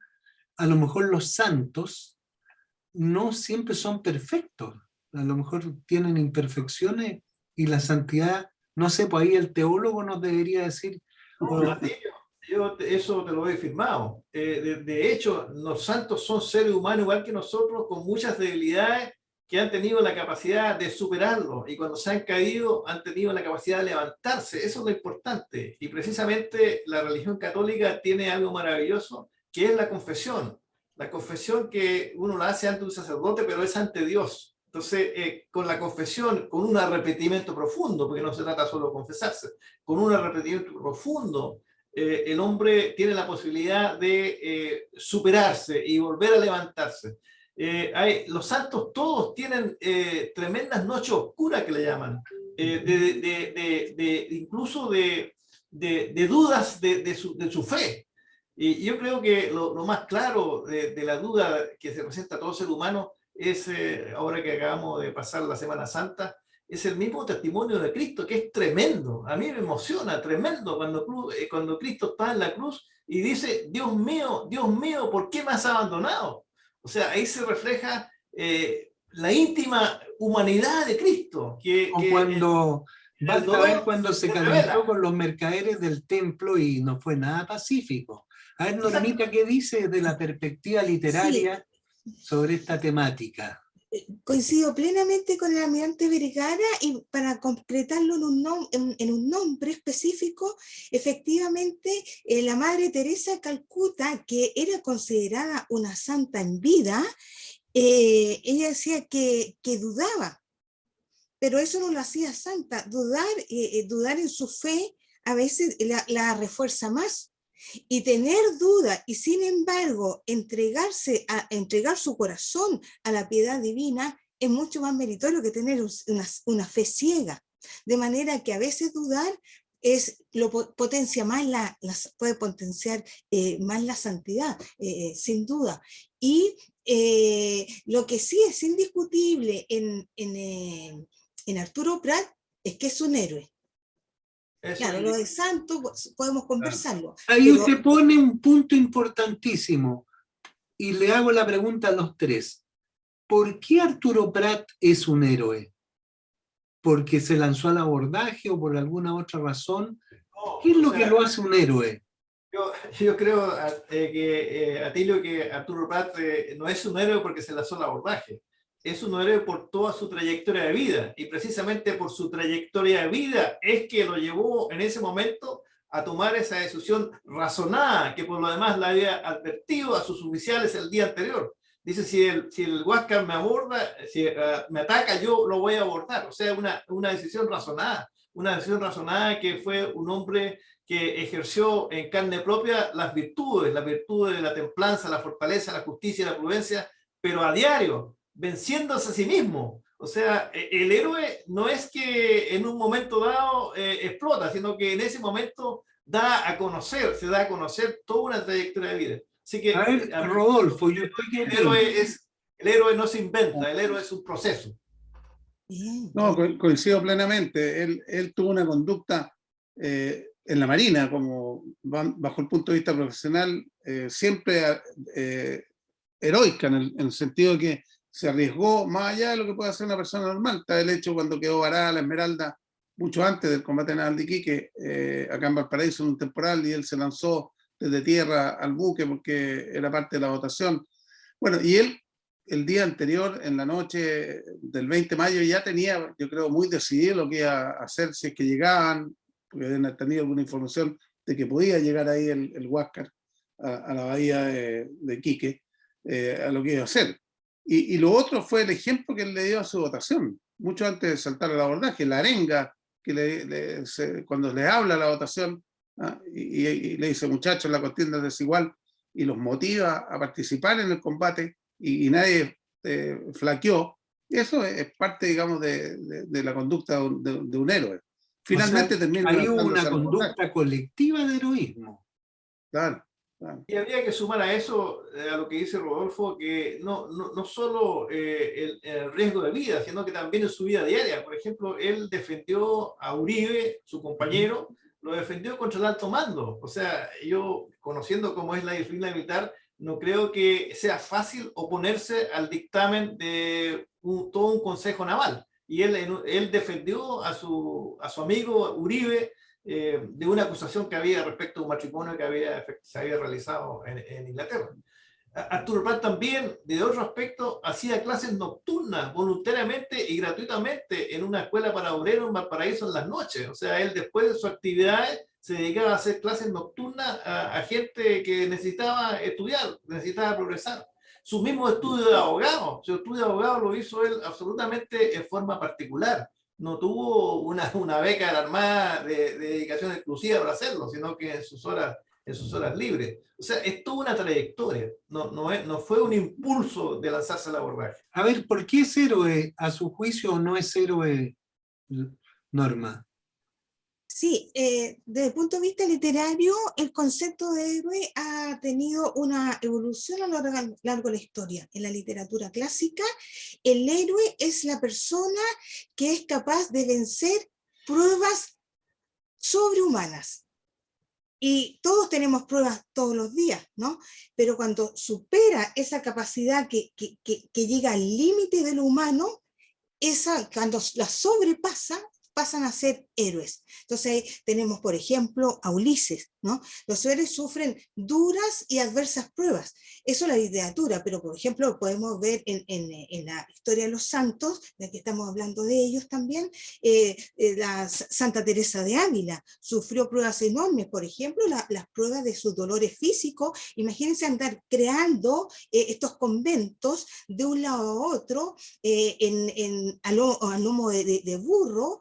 a lo mejor los santos no siempre son perfectos, a lo mejor tienen imperfecciones, y la santidad, no sé, pues ahí el teólogo nos debería decir. No, yo eso te lo he firmado. De hecho, los santos son seres humanos igual que nosotros, con muchas debilidades, que han tenido la capacidad de superarlo, y cuando se han caído han tenido la capacidad de levantarse. Eso es lo importante, y precisamente la religión católica tiene algo maravilloso, que es la confesión que uno la hace ante un sacerdote, pero es ante Dios. Entonces, con la confesión, con un arrepentimiento profundo, porque no se trata solo de confesarse, con un arrepentimiento profundo, el hombre tiene la posibilidad de superarse y volver a levantarse. Los santos todos tienen tremendas noches oscuras, que le llaman, incluso de dudas de su fe. Y yo creo que lo más claro de la duda que se presenta a todo ser humano es, ahora que acabamos de pasar la Semana Santa, es el mismo testimonio de Cristo, que es tremendo. A mí me emociona, tremendo, cuando Cristo está en la cruz y dice: Dios mío, ¿por qué me has abandonado? O sea, ahí se refleja la íntima humanidad de Cristo. Basta ver cuando se calentó con los mercaderes del templo y no fue nada pacífico. A ver, Normita, ¿qué dice de la perspectiva literaria sobre esta temática? Coincido plenamente con el almirante Vergara, y para concretarlo en un nombre específico, efectivamente, la Madre Teresa de Calcuta, que era considerada una santa en vida, ella decía que dudaba, pero eso no lo hacía santa. Dudar en su fe a veces la refuerza más. Y tener duda y sin embargo entregar su corazón a la piedad divina es mucho más meritorio que tener una fe ciega. De manera que a veces dudar potencia más puede potenciar más la santidad, sin duda. Y lo que sí es indiscutible en Arturo Prat es que es un héroe. Claro, lo de santo podemos conversarlo. Ahí usted pone un punto importantísimo, y le hago la pregunta a los tres. ¿Por qué Arturo Prat es un héroe? ¿Porque se lanzó al abordaje o por alguna otra razón? ¿Qué es lo que lo hace un héroe? Yo creo, Atilio, que Arturo Prat no es un héroe porque se lanzó al abordaje. Es un héroe por toda su trayectoria de vida, y precisamente por su trayectoria de vida es que lo llevó en ese momento a tomar esa decisión razonada, que por lo demás la había advertido a sus oficiales el día anterior. Dice: si el Huáscar me aborda, me ataca, yo lo voy a abordar. O sea, una decisión razonada que fue un hombre que ejerció en carne propia las virtudes de la templanza, la fortaleza, la justicia y la prudencia, pero a diario, venciéndose a sí mismo. O sea, el héroe no es que en un momento dado explota, sino que en ese momento se da a conocer toda una trayectoria de vida. Así que, a ver, Rodolfo, el héroe no se inventa, el héroe es un proceso. No, coincido plenamente. Él tuvo una conducta en la Marina, como bajo el punto de vista profesional, siempre heroica, en el sentido de que se arriesgó más allá de lo que puede hacer una persona normal. Está el hecho cuando quedó varada la Esmeralda mucho antes del combate naval de Iquique, acá en Valparaíso, en un temporal, y él se lanzó desde tierra al buque porque era parte de la votación. Bueno, y él el día anterior, en la noche del 20 de mayo, ya tenía, yo creo, muy decidido lo que iba a hacer si es que llegaban, porque habían tenido alguna información de que podía llegar ahí el Huáscar a la bahía de Iquique, a lo que iba a hacer. Y lo otro fue el ejemplo que él le dio a su votación, mucho antes de saltar al abordaje, la arenga, que cuando le habla a la votación, y le dice: muchachos, la contienda es desigual, y los motiva a participar en el combate, y nadie flaqueó. Eso es parte, digamos, de la conducta de un héroe. Finalmente, o sea, termina. Hay una conducta colectiva de heroísmo. Claro. Claro. Y habría que sumar a eso, a lo que dice Rodolfo, que no solo el riesgo de vida, sino que también en su vida diaria. Por ejemplo, él defendió a Uribe, su compañero, lo defendió contra el alto mando. O sea, yo, conociendo cómo es la disciplina militar, no creo que sea fácil oponerse al dictamen de todo un consejo naval. Y él defendió a su amigo Uribe de una acusación que había respecto a un matrimonio que se había realizado en Inglaterra. Arturo Prat también, de otro aspecto, hacía clases nocturnas voluntariamente y gratuitamente en una escuela para obreros en Valparaíso en las noches. O sea, él después de sus actividades se dedicaba a hacer clases nocturnas a gente que necesitaba estudiar, necesitaba progresar. Su mismo estudio de abogado, su estudio de abogado lo hizo él absolutamente en forma particular. No tuvo una beca de la Armada de dedicación exclusiva para hacerlo, sino que en sus horas libres. O sea, es toda una trayectoria, no fue un impulso de lanzarse al abordaje. A ver, ¿por qué es héroe a su juicio o no es héroe, Norma? Sí, desde el punto de vista literario, el concepto de héroe ha tenido una evolución a lo largo de la historia. En la literatura clásica, el héroe es la persona que es capaz de vencer pruebas sobrehumanas. Y todos tenemos pruebas todos los días, ¿no? Pero cuando supera esa capacidad que llega al límite de lo humano, cuando la sobrepasa, pasan a ser héroes. Entonces tenemos, por ejemplo, a Ulises, ¿no? Los héroes sufren duras y adversas pruebas. Eso es la literatura, pero por ejemplo podemos ver en la historia de los santos, de que estamos hablando de ellos también, la Santa Teresa de Ávila sufrió pruebas enormes, por ejemplo, las pruebas de sus dolores físicos. Imagínense andar creando estos conventos de un lado a otro, al lomo de burro,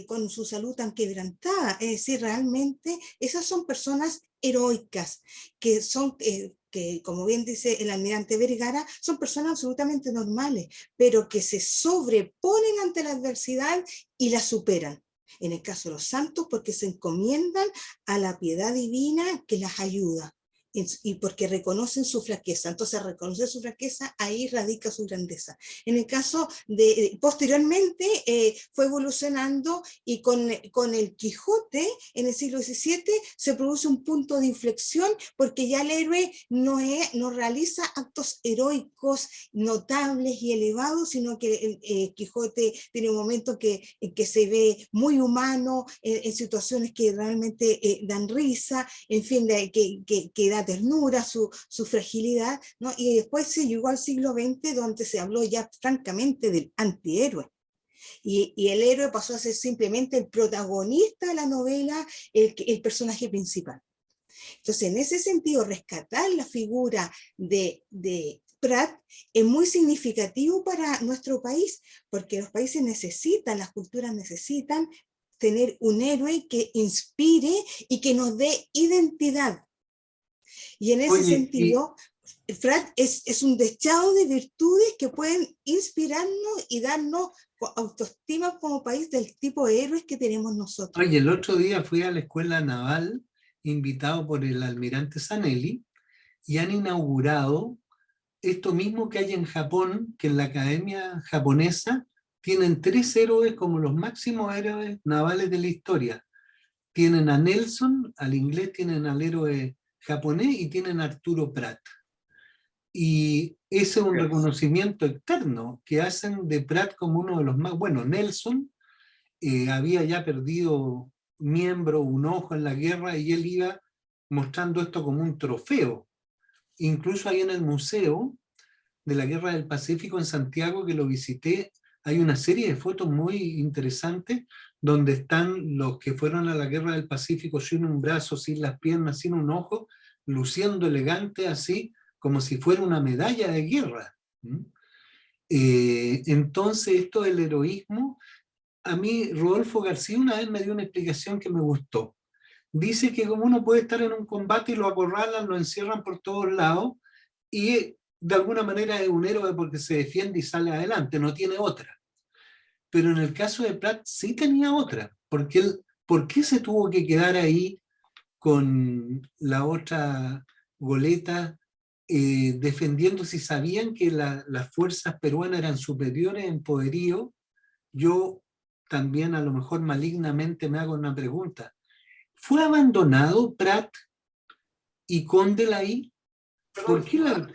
con su salud tan quebrantada. Es decir, realmente esas son personas heroicas, que son, que como bien dice el almirante Vergara, son personas absolutamente normales, pero que se sobreponen ante la adversidad y la superan. En el caso de los santos, porque se encomiendan a la piedad divina que las ayuda. Y porque reconocen su flaqueza. Entonces, reconocer su flaqueza, ahí radica su grandeza. En el caso de, posteriormente, fue evolucionando y con el Quijote, en el siglo XVII, se produce un punto de inflexión, porque ya el héroe no realiza actos heroicos, notables y elevados, sino que el Quijote tiene un momento en que se ve muy humano, en situaciones que realmente dan risa, en fin, que da ternura, su fragilidad, ¿no? Y después se llegó al siglo XX, donde se habló ya francamente del antihéroe. Y el héroe pasó a ser simplemente el protagonista de la novela, el personaje principal. Entonces, en ese sentido, rescatar la figura de Prat es muy significativo para nuestro país, porque los países necesitan, las culturas necesitan tener un héroe que inspire y que nos dé identidad. Y en ese sentido, Prat es un dechado de virtudes que pueden inspirarnos y darnos autoestima como país del tipo de héroes que tenemos nosotros. Oye, el otro día fui a la escuela naval invitado por el almirante Zanelli y han inaugurado esto mismo que hay en Japón, que en la academia japonesa tienen 3 héroes como los máximos héroes navales de la historia. Tienen a Nelson, al inglés, tienen al héroe japonés y tienen a Arturo Prat. Y ese es un reconocimiento externo que hacen de Prat como uno de los más... Bueno, Nelson había ya perdido miembro, un ojo en la guerra, y él iba mostrando esto como un trofeo. Incluso ahí en el Museo de la Guerra del Pacífico en Santiago, que lo visité, hay una serie de fotos muy interesantes donde están los que fueron a la Guerra del Pacífico sin un brazo, sin las piernas, sin un ojo, luciendo elegante así, como si fuera una medalla de guerra. Entonces, esto del heroísmo, a mí Rodolfo García una vez me dio una explicación que me gustó. Dice que como uno puede estar en un combate y lo acorralan, lo encierran por todos lados, y de alguna manera es un héroe porque se defiende y sale adelante, no tiene otra. Pero en el caso de Prat sí tenía otra, porque él, ¿por qué se tuvo que quedar ahí con la otra goletas, defendiendo si sabían que las fuerzas peruanas eran superiores en poderío. Yo también a lo mejor malignamente me hago una pregunta. ¿Fue abandonado Prat y Condel? ¿Por qué la...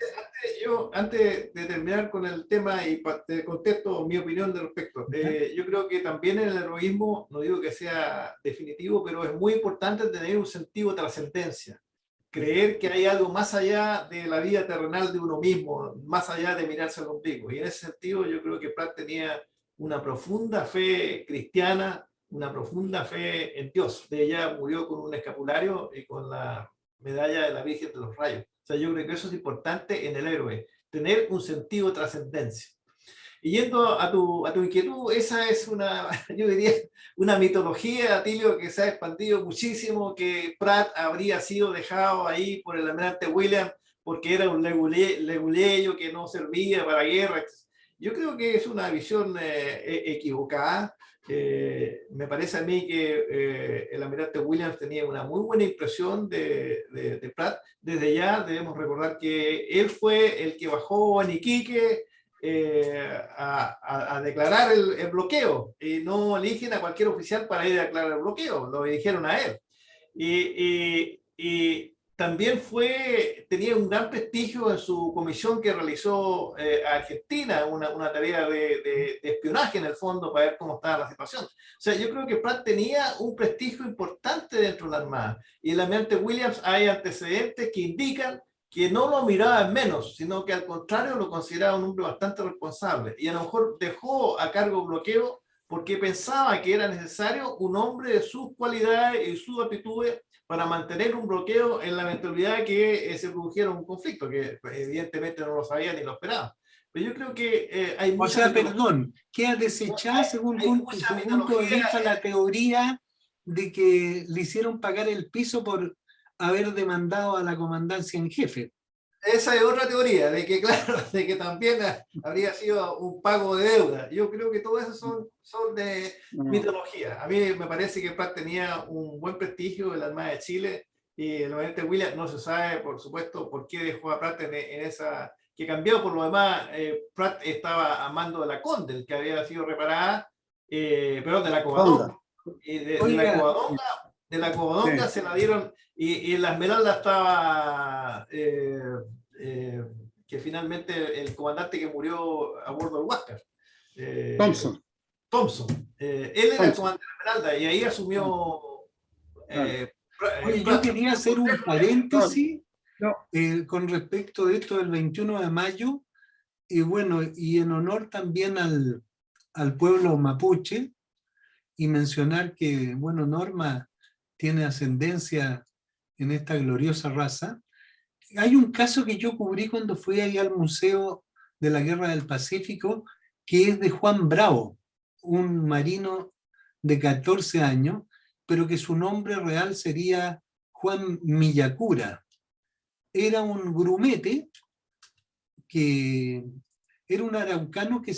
Antes de terminar con el tema y te contesto mi opinión de respecto, yo creo que también en el heroísmo, no digo que sea definitivo, pero es muy importante tener un sentido de trascendencia. Creer que hay algo más allá de la vida terrenal de uno mismo, más allá de mirarse al ombligo. Y en ese sentido yo creo que Prat tenía una profunda fe cristiana, una profunda fe en Dios. De ella murió con un escapulario y con la medalla de la Virgen de los Rayos. O sea, yo creo que eso es importante en el héroe, tener un sentido de trascendencia. Y yendo a tu inquietud, esa es una, yo diría, una mitología, Atilio, que se ha expandido muchísimo, que Prat habría sido dejado ahí por el almirante William porque era un leguleyo que no servía para guerra. Yo creo que es una visión equivocada. Me parece a mí que el almirante Williams tenía una muy buena impresión de Prat. Desde ya debemos recordar que él fue el que bajó en Iquique a declarar el bloqueo, y no eligen a cualquier oficial para ir a declarar el bloqueo, lo eligieron a él. Y también tenía un gran prestigio en su comisión que realizó a Argentina, una tarea de espionaje en el fondo para ver cómo estaba la situación. O sea, yo creo que Prat tenía un prestigio importante dentro de la Armada, y en el almirante Williams hay antecedentes que indican que no lo miraba en menos, sino que al contrario lo consideraba un hombre bastante responsable, y a lo mejor dejó a cargo bloqueo porque pensaba que era necesario un hombre de sus cualidades y sus aptitudes para mantener un bloqueo en la eventualidad que se produjera un conflicto, que evidentemente no lo sabía ni lo esperaba. Pero yo creo que hay mucha... O sea, perdón, queda desechada según tu punto de vista la teoría de que le hicieron pagar el piso por haber demandado a la comandancia en jefe. Esa es otra teoría, de que claro, de que también habría sido un pago de deuda. Yo creo que todo eso son de mitología. A mí me parece que Prat tenía un buen prestigio en la Armada de Chile, y el almirante Williams no se sabe, por supuesto, por qué dejó a Prat en esa... que cambió por lo demás. Prat estaba a mando de la Condel, que había sido reparada, perdón, de la Covadonga. Y de la Covadonga sí. Se la dieron, y en la Esmeralda estaba que finalmente el comandante que murió a bordo del Huáscar, Thompson. Él era el comandante de la Esmeralda, y ahí asumió... Oye, yo quería hacer un paréntesis con respecto de esto del 21 de mayo, y bueno, y en honor también al pueblo mapuche, y mencionar que, bueno, Norma tiene ascendencia en esta gloriosa raza. Hay un caso que yo cubrí cuando fui ahí al Museo de la Guerra del Pacífico, que es de Juan Bravo, un marino de 14 años, pero que su nombre real sería Juan Millacura. Era un grumete que era un araucano que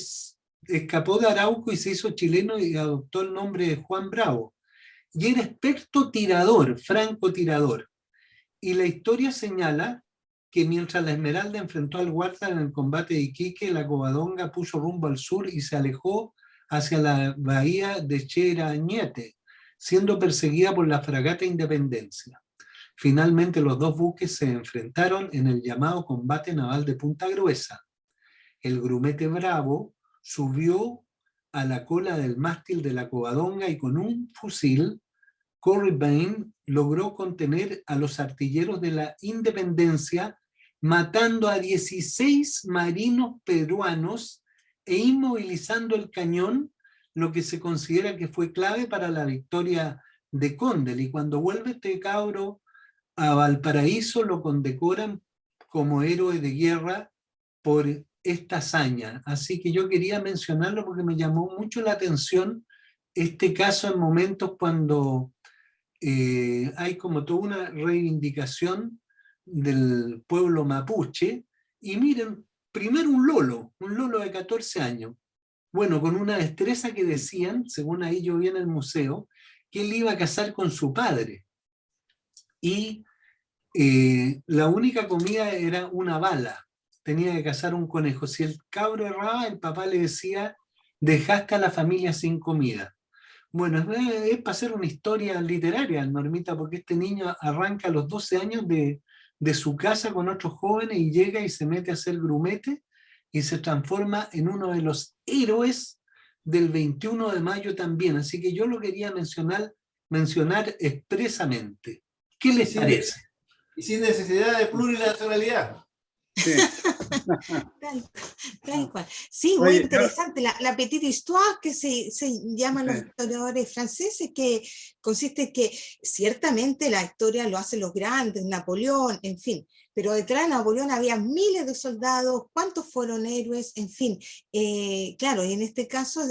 escapó de Arauco y se hizo chileno y adoptó el nombre de Juan Bravo. Y era experto tirador, francotirador. Y la historia señala que mientras la Esmeralda enfrentó al Guarda en el combate de Iquique, la Covadonga puso rumbo al sur y se alejó hacia la bahía de Cherañete, siendo perseguida por la fragata Independencia. Finalmente los dos buques se enfrentaron en el llamado combate naval de Punta Gruesa. El grumete Bravo subió a la cola del mástil de la Covadonga y con un fusil, Corey Bain logró contener a los artilleros de la Independencia, matando a 16 marinos peruanos e inmovilizando el cañón, lo que se considera que fue clave para la victoria de Condel. Y cuando vuelve este cabro a Valparaíso, lo condecoran como héroe de guerra por esta hazaña. Así que yo quería mencionarlo porque me llamó mucho la atención este caso en momentos cuando hay como toda una reivindicación del pueblo mapuche. Y miren, primero un lolo de 14 años, bueno, con una destreza que decían, según ahí yo vi en el museo, que él iba a casar con su padre. Y La única comida era una bala, tenía que cazar un conejo. Si el cabro erraba, el papá le decía, dejaste a la familia sin comida. Bueno, es para hacer una historia literaria, Normita, porque este niño arranca a los 12 años de su casa con otros jóvenes y llega y se mete a hacer grumete y se transforma en uno de los héroes del 21 de mayo también. Así que yo lo quería mencionar expresamente. ¿Qué les parece? Y sin necesidad de plurinacionalidad. Sí. Tal cual. Sí, muy Oye, interesante. La petite histoire que se llaman los historiadores franceses, que consiste en que ciertamente la historia lo hacen los grandes, Napoleón, en fin, pero detrás de Napoleón había miles de soldados, cuántos fueron héroes, en fin. Claro, y en este caso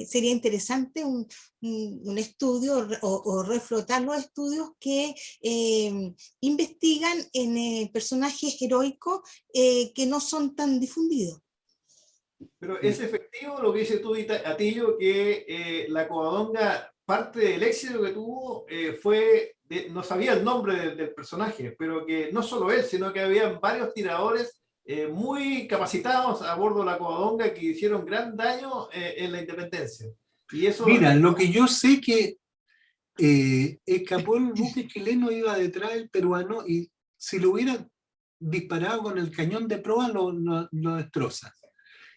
sería interesante un estudio o reflotar los estudios que investigan en personajes heroicos que no son tan difundidos. Pero es efectivo lo que dice tú, Atillo, que la Covadonga, parte del éxito que tuvo fue, no sabía el nombre del personaje, pero que no solo él, sino que había varios tiradores muy capacitados a bordo de la Covadonga que hicieron gran daño en la independencia. Y eso, Mira, lo que yo sé que escapó el buque chileno, iba detrás del peruano y si lo hubiera disparado con el cañón de proa lo destroza.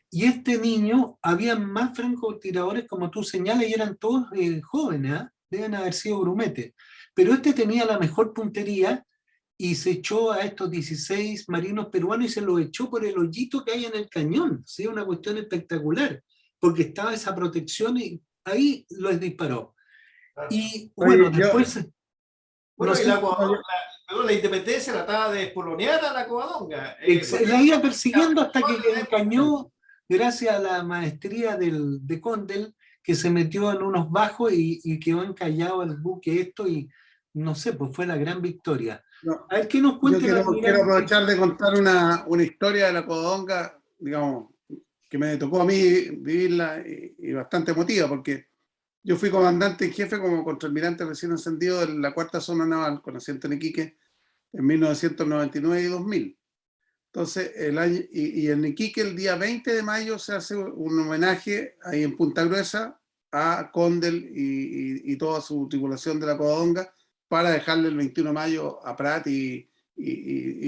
Y este niño, había más francotiradores como tú señalas y eran todos jóvenes, ¿eh? Deben haber sido grumetes. Pero este tenía la mejor puntería y se echó a estos 16 marinos peruanos y se los echó por el hoyito que hay en el cañón. Sí, una cuestión espectacular, porque estaba esa protección y ahí los disparó. Y bueno, oye, después... bueno, no y sé, la independencia trataba de despoloniar a la Covadonga. la iba persiguiendo hasta que encañó, gracias a la maestría de Condell, que se metió en unos bajos y quedó encallado el buque esto y no sé, pues fue la gran victoria. no, A ver, ¿qué nos yo cuenta el quiero almirante? aprovechar de contar una historia de la Covadonga, digamos, que me tocó a mí vivirla y bastante emotiva, porque yo fui comandante en jefe como contraalmirante recién ascendido de la cuarta zona naval con asiento en Iquique en 1999 y 2000. Entonces, y en Iquique el día 20 de mayo se hace un homenaje ahí en Punta Gruesa a Condell y toda su tripulación de la Covadonga para dejarle el 21 de mayo a Prat y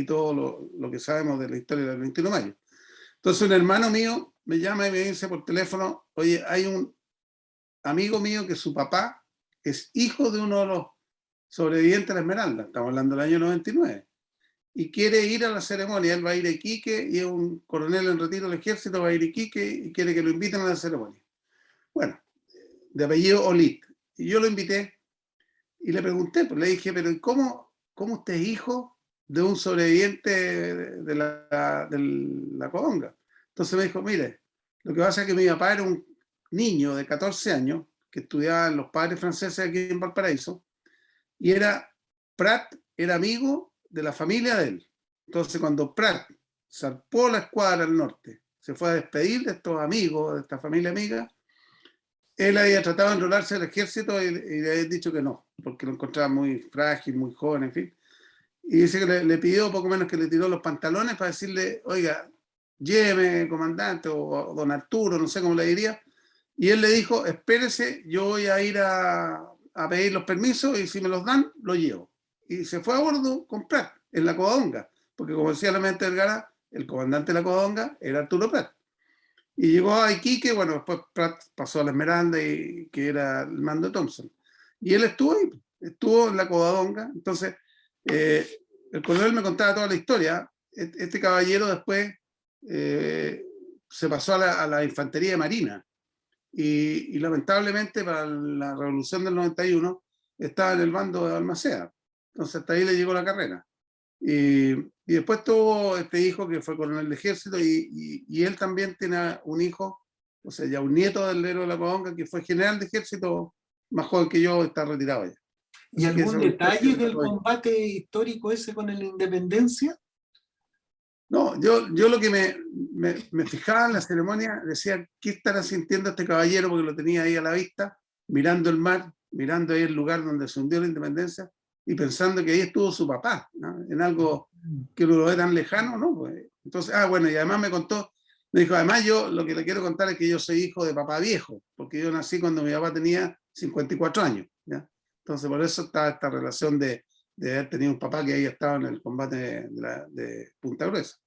todo lo que sabemos de la historia del 21 de mayo. Entonces un hermano mío me llama y me dice por teléfono, oye, hay un amigo mío que su papá es hijo de uno de los sobrevivientes de la Esmeralda, estamos hablando del año 99, y quiere ir a la ceremonia. Él va a ir a Iquique y es un coronel en retiro del ejército, va a ir a Iquique y quiere que lo inviten a la ceremonia. Bueno, de apellido Olit. Y yo lo invité y le pregunté, pues le dije, pero ¿cómo usted es hijo de un sobreviviente de la Covadonga? Entonces me dijo, mire, lo que pasa es que mi papá era un niño de 14 años que estudiaba en los padres franceses aquí en Valparaíso y Prat era amigo de la familia de él. Entonces cuando Prat zarpó la escuadra al norte, se fue a despedir de estos amigos, de esta familia amiga, él había tratado de enrolarse al ejército y le había dicho que no, porque lo encontraba muy frágil, muy joven, en fin. Y dice que le pidió poco menos que le tiró los pantalones para decirle, oiga, lléveme, comandante, o don Arturo, no sé cómo le diría. Y él le dijo, espérese, yo voy a ir a pedir los permisos y si me los dan, lo llevo. Y se fue a bordo con Prat, en la Covadonga, porque como decía la mente Vergara, el comandante de la Covadonga era Arturo Prat. Y llegó a Iquique, bueno, después Prat pasó a la Esmeralda, que era el mando de Thompson. Y él estuvo ahí, estuvo en la Covadonga. Entonces, el coronel me contaba toda la historia. Este caballero después se pasó a la infantería de marina. Y lamentablemente para la revolución del 91 estaba en el bando de Balmaceda. Entonces hasta ahí le llegó la carrera. Y después tuvo este hijo que fue coronel de ejército y él también tiene un hijo, o sea, ya un nieto del héroe de la Covadonga que fue general de ejército, más joven que yo, está retirado ya. ¿Y Así que algún detalle del combate histórico ese con la independencia? No, yo lo que me fijaba en la ceremonia, decía, ¿qué estará sintiendo este caballero? Porque lo tenía ahí a la vista, mirando el mar, mirando ahí el lugar donde se hundió la independencia, y pensando que ahí estuvo su papá, ¿no? En algo que uno lo ve tan lejano, ¿no? Pues, entonces, bueno, y además me contó, me dijo, además yo lo que le quiero contar es que yo soy hijo de papá viejo, porque yo nací cuando mi papá tenía 54 años, ¿ya? Entonces por eso está esta relación de haber tenido un papá que ahí estaba en el combate de Punta Gruesa.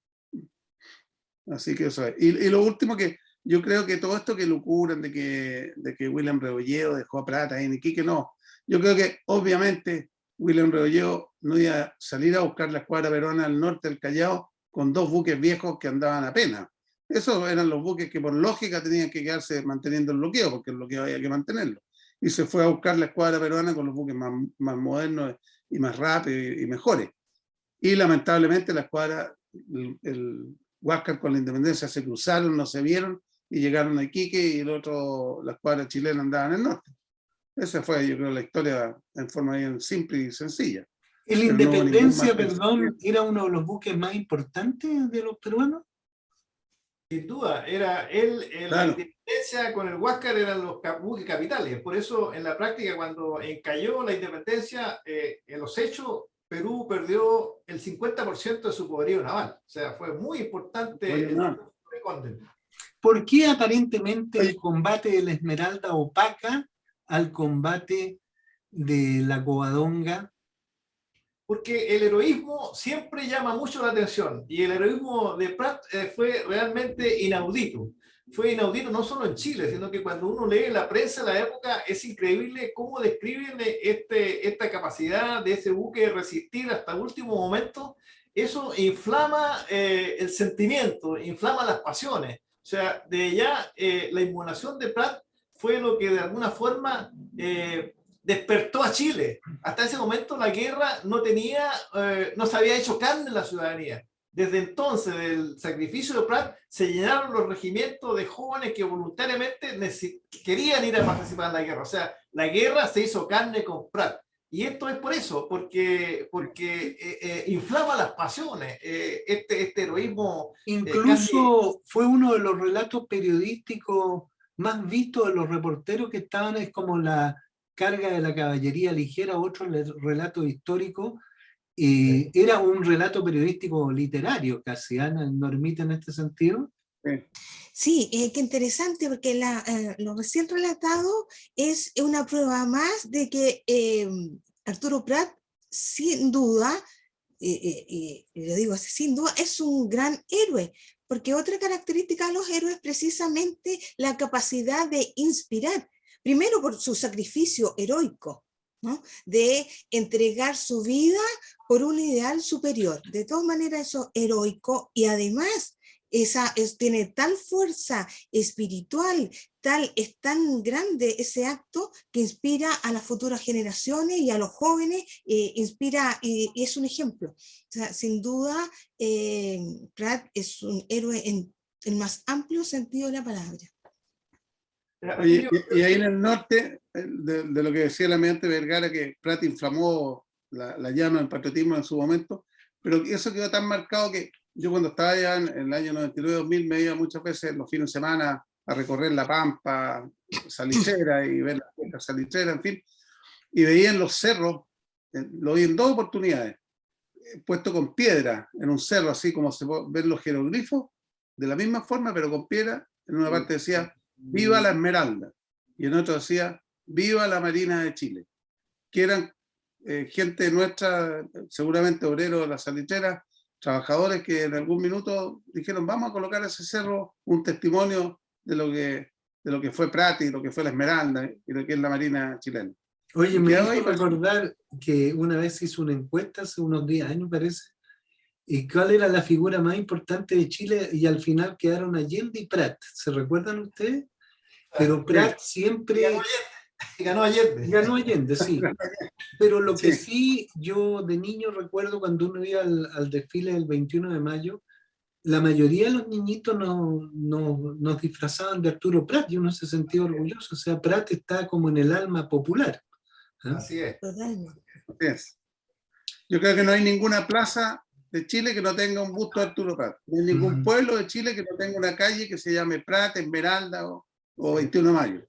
Así que eso es. Y lo último que yo creo que todo esto que lucuran de que William Rebolledo dejó a Prat ahí en Iquique, no. Yo creo que obviamente William Rebolledo no iba a salir a buscar la escuadra peruana al norte del Callao con 2 buques viejos que andaban a pena. Esos eran los buques que por lógica tenían que quedarse manteniendo el bloqueo, porque el bloqueo había que mantenerlo. Y se fue a buscar la escuadra peruana con los buques más modernos y más rápidos y mejores. Y lamentablemente la escuadra, el Huáscar con la Independencia se cruzaron, no se vieron y llegaron a Iquique y la escuadra chilena andaba en el norte. Esa fue, yo creo, la historia en forma bien simple y sencilla. ¿El Independencia, perdón, era uno de los buques más importantes de los peruanos? Sin duda, era él, la Claro. Independencia con el Huáscar eran los buques capitales. Por eso, en la práctica, cuando encalló la Independencia, en los hechos, Perú perdió el 50% de su poderío naval. O sea, fue muy importante el de Condel. ¿Por qué aparentemente el combate de la Esmeralda opaca al combate de la Covadonga? Porque el heroísmo siempre llama mucho la atención y el heroísmo de Prat fue realmente inaudito. Fue inaudito no solo en Chile, sino que cuando uno lee la prensa de la época es increíble cómo describen esta capacidad de ese buque de resistir hasta el último momento. Eso inflama el sentimiento, inflama las pasiones. O sea, de ya la inmolación de Prat fue lo que de alguna forma despertó a Chile. Hasta ese momento la guerra no se había hecho carne en la ciudadanía. Desde entonces, del sacrificio de Prat, se llenaron los regimientos de jóvenes que voluntariamente querían ir a participar en la guerra. O sea, la guerra se hizo carne con Prat. Y esto es por eso, porque inflama las pasiones, este heroísmo. Incluso fue uno de los relatos periodísticos más vistos de los reporteros que estaban, es como la carga de la caballería ligera, otro relato histórico. Era un relato periodístico literario casi, ¿no, Normita, en este sentido? Sí, qué interesante, porque lo recién relatado es una prueba más de que Arturo Prat, sin duda, y lo digo así, sin duda, es un gran héroe, porque otra característica de los héroes es precisamente la capacidad de inspirar, primero por su sacrificio heroico, ¿no? De entregar su vida por un ideal superior. De todas maneras, eso es heroico, y además tiene tal fuerza espiritual, es tan grande ese acto que inspira a las futuras generaciones y a los jóvenes, inspira y es un ejemplo. O sea, sin duda, Prat es un héroe en el más amplio sentido de la palabra. Oye, y ahí en el norte, de lo que decía el almirante Vergara, que Prat inflamó la llama del patriotismo en su momento, pero eso quedó tan marcado que yo cuando estaba allá en el año 99-2000 me iba muchas veces los fines de semana a recorrer La Pampa, Salitrera y ver las salitreras, en fin, y veía en los cerros, lo vi en 2 oportunidades, puesto con piedra en un cerro, así como se ven los jeroglifos, de la misma forma, pero con piedra. En una parte decía "Viva la Esmeralda", y en otra decía "Viva la Marina de Chile", que eran gente nuestra, seguramente obreros de las salitreras, trabajadores que en algún minuto dijeron vamos a colocar a ese cerro un testimonio de lo que fue Prat y lo que fue la Esmeralda y lo que es la Marina chilena. Oye, me hizo recordar que una vez hizo una encuesta hace unos días, me parece, y cuál era la figura más importante de Chile, y al final quedaron Allende y Prat. ¿Se recuerdan ustedes? Pero Prat siempre... Ganó Allende. Ganó Allende, sí. Pero lo que sí, yo de niño recuerdo cuando uno iba al desfile del 21 de mayo, la mayoría de los niñitos nos disfrazaban de Arturo Prat y uno se sentía orgulloso. O sea, Prat está como en el alma popular. Así es. Totalmente. Así es. Yo creo que no hay ninguna plaza de Chile que no tenga un busto de Arturo Prat. No hay ningún pueblo de Chile que no tenga una calle que se llame Prat, Esmeralda o 21 de mayo.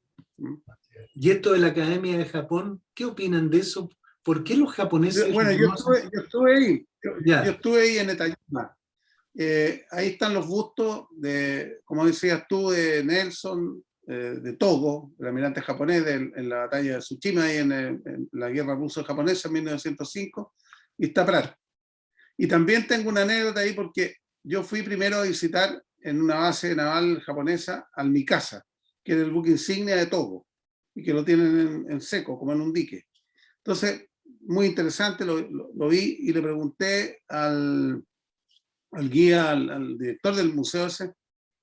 Y esto de la Academia de Japón, ¿qué opinan de eso? ¿Por qué los japoneses Bueno, reconocen? yo estuve ahí, yo Ya, estuve ahí en Etayama. Ahí están los bustos de, como decías tú, de Nelson, de Togo, el almirante japonés en la batalla de Tsushima, ahí en la guerra ruso-japonesa en 1905, y está Prat. Y también tengo una anécdota ahí porque yo fui primero a visitar en una base naval japonesa al Mikasa, que es el buque insignia de Togo, y que lo tienen en seco, como en un dique. Entonces, muy interesante, lo vi y le pregunté al guía, al director del museo ese,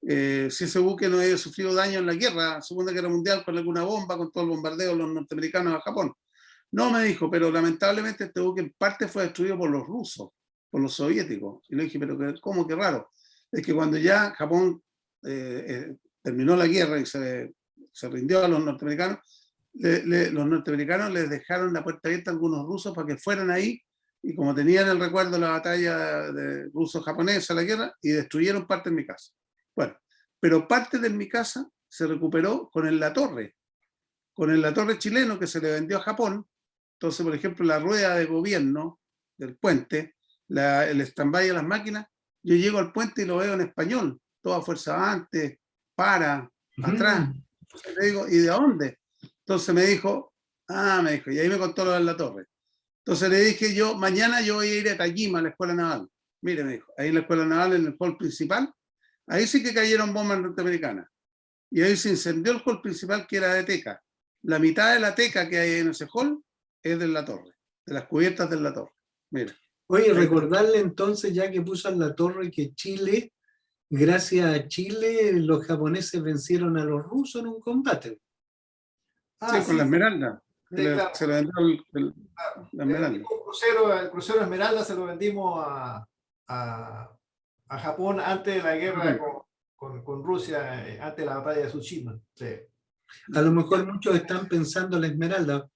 si ese buque no había sufrido daño en la guerra, Segunda Guerra Mundial, con alguna bomba, con todo el bombardeo de los norteamericanos a Japón. No, me dijo, pero lamentablemente este buque en parte fue destruido por los rusos, por los soviéticos. Y le dije, pero ¿cómo? Qué raro. Es que cuando ya Japón terminó la guerra y se rindió a los norteamericanos, los norteamericanos les dejaron la puerta abierta a algunos rusos para que fueran ahí, y como tenían el recuerdo de la batalla de ruso-japonesa, la guerra, y destruyeron parte de mi casa. Bueno, pero parte de mi casa se recuperó con el La Torre chileno que se le vendió a Japón. Entonces, por ejemplo, la rueda de gobierno del puente, el stand-by de las máquinas, yo llego al puente y lo veo en español, toda fuerza avante, para, atrás. Entonces le digo, ¿y de dónde? Entonces me dijo, y ahí me contó lo de La Torre. Entonces le dije yo, mañana yo voy a ir a Tajima, a la escuela naval. Mire, me dijo, ahí en la escuela naval, en el hall principal, ahí sí que cayeron bombas norteamericanas. Y ahí se incendió el hall principal, que era de teca. La mitad de la teca que hay en ese hall es de La Torre, de las cubiertas de La Torre. Mira. oye, recordarle entonces, ya que puso en La Torre, que Chile, gracias a Chile, los japoneses vencieron a los rusos en un combate. Sí, con la Esmeralda. Sí, claro. Se le vendió la Esmeralda. El crucero Esmeralda se lo vendimos a Japón antes de la guerra con Rusia, antes de la batalla de Tsushima. Sí. A lo mejor muchos están pensando en la Esmeralda.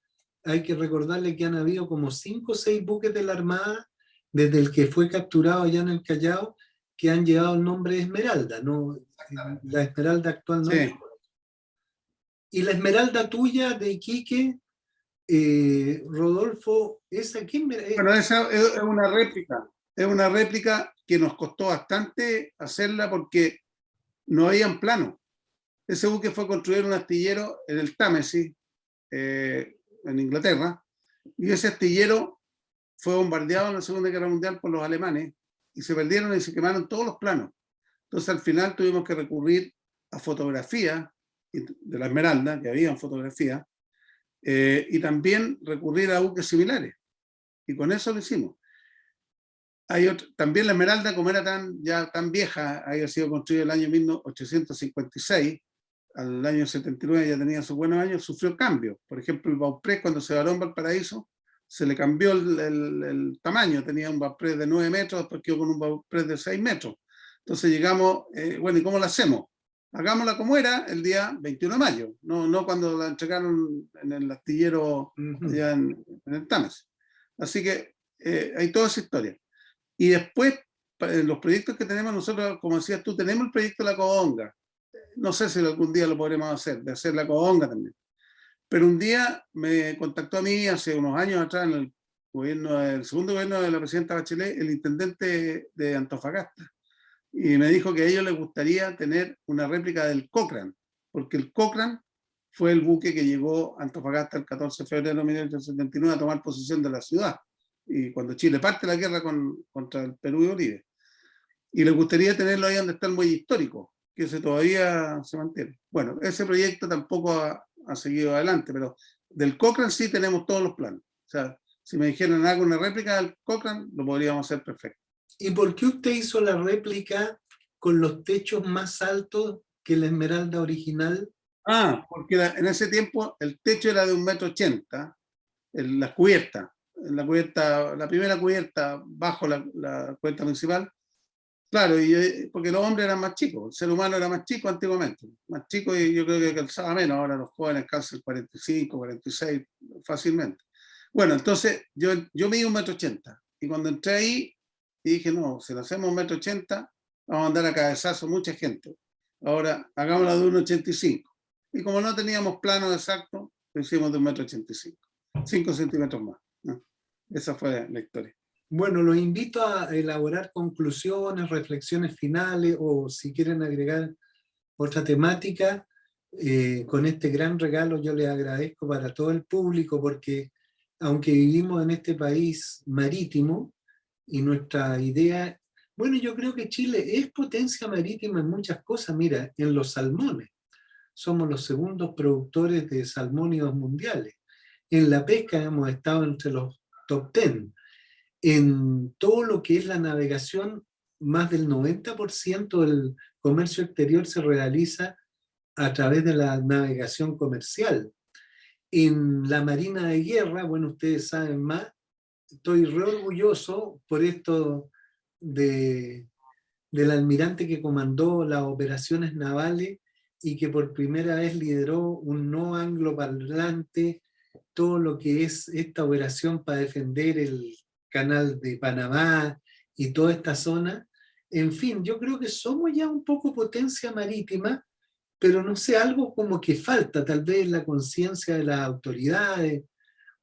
Hay que recordarle que han habido como 5 o 6 buques de la Armada, desde el que fue capturado allá en el Callao, que han llevado el nombre de Esmeralda, ¿no? La Esmeralda actual no. Sí. Y la Esmeralda tuya de Iquique, Rodolfo, ¿esa quién? Bueno, esa es una réplica. Es una réplica que nos costó bastante hacerla porque no habían plano. Ese buque fue construido en un astillero en el Támesis, en Inglaterra, y ese astillero fue bombardeado en la Segunda Guerra Mundial por los alemanes y se perdieron y se quemaron todos los planos. Entonces al final tuvimos que recurrir a fotografías de la Esmeralda, que habían fotografías, y también recurrir a buques similares. Y con eso lo hicimos. También la Esmeralda, como era ya tan vieja, había sido construida en el año 1856, al año 79 ya tenía sus buenos años, sufrió cambios. Por ejemplo, el Beaupré, cuando se varó en Valparaíso, se le cambió el tamaño. Tenía un Beaupré de 9 metros, después quedó con un Beaupré de 6 metros. Entonces llegamos, bueno, ¿y cómo la hacemos? Hagámosla como era el día 21 de mayo, no cuando la entregaron en el astillero allá en el Támesis. Así que hay toda esa historia. Y después, los proyectos que tenemos nosotros, como decías tú, tenemos el proyecto de la Covadonga. No sé si algún día lo podremos hacer, de hacer la Covadonga también. Pero un día me contactó a mí, hace unos años atrás, en el segundo gobierno de la presidenta Bachelet, el intendente de Antofagasta. Y me dijo que a ellos les gustaría tener una réplica del Cochrane, porque el Cochrane fue el buque que llegó a Antofagasta el 14 de febrero de 1979 a tomar posesión de la ciudad, y cuando Chile parte la guerra contra el Perú y Bolivia. Y les gustaría tenerlo ahí donde está el muelle histórico, que ese todavía se mantiene. Bueno, ese proyecto tampoco ha seguido adelante, pero del Cochrane sí tenemos todos los planos. O sea, si me dijeran hago una réplica del Cochrane, lo podríamos hacer perfecto. ¿Y por qué usted hizo la réplica con los techos más altos que la Esmeralda original? Porque en ese tiempo el techo era de 1,80 m, la cubierta, la primera cubierta bajo la cubierta principal. Claro, porque los hombres eran más chicos, el ser humano era más chico antiguamente, más chico, y yo creo que calzaba menos. Ahora los jóvenes calzan 45, 46 fácilmente. Bueno, entonces yo medí 1,80 m, y cuando entré ahí dije, no, si lo hacemos 1,80 m, vamos a andar a cabezazo mucha gente. Ahora hagámosla de 1,85 m. Y como no teníamos plano exacto, lo hicimos de 1,85 m, 5 centímetros más. ¿no? Esa fue la historia. Bueno, los invito a elaborar conclusiones, reflexiones finales o si quieren agregar otra temática. Con este gran regalo yo les agradezco para todo el público porque aunque vivimos en este país marítimo y nuestra idea, bueno, yo creo que Chile es potencia marítima en muchas cosas. Mira, en los salmones somos los segundos productores de salmónidos mundiales. En la pesca hemos estado entre los top 10. En todo lo que es la navegación, más del 90% del comercio exterior se realiza a través de la navegación comercial. En la Marina de Guerra, bueno, ustedes saben más, estoy re orgulloso por esto del almirante que comandó las operaciones navales y que por primera vez lideró un no angloparlante todo lo que es esta operación para defender el canal de Panamá y toda esta zona. En fin, yo creo que somos ya un poco potencia marítima, pero no sé, algo como que falta, tal vez la conciencia de las autoridades,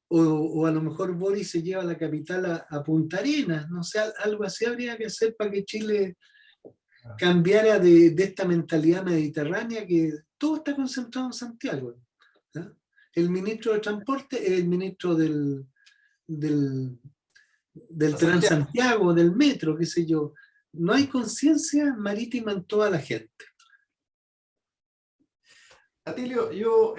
o a lo mejor Boris se lleva la capital a Punta Arenas, no sé, algo así habría que hacer para que Chile cambiara de esta mentalidad mediterránea que todo está concentrado en Santiago. ¿Eh? El ministro de Transporte es el ministro del Transantiago, del metro, qué sé yo. No hay conciencia marítima en toda la gente. Atilio, yo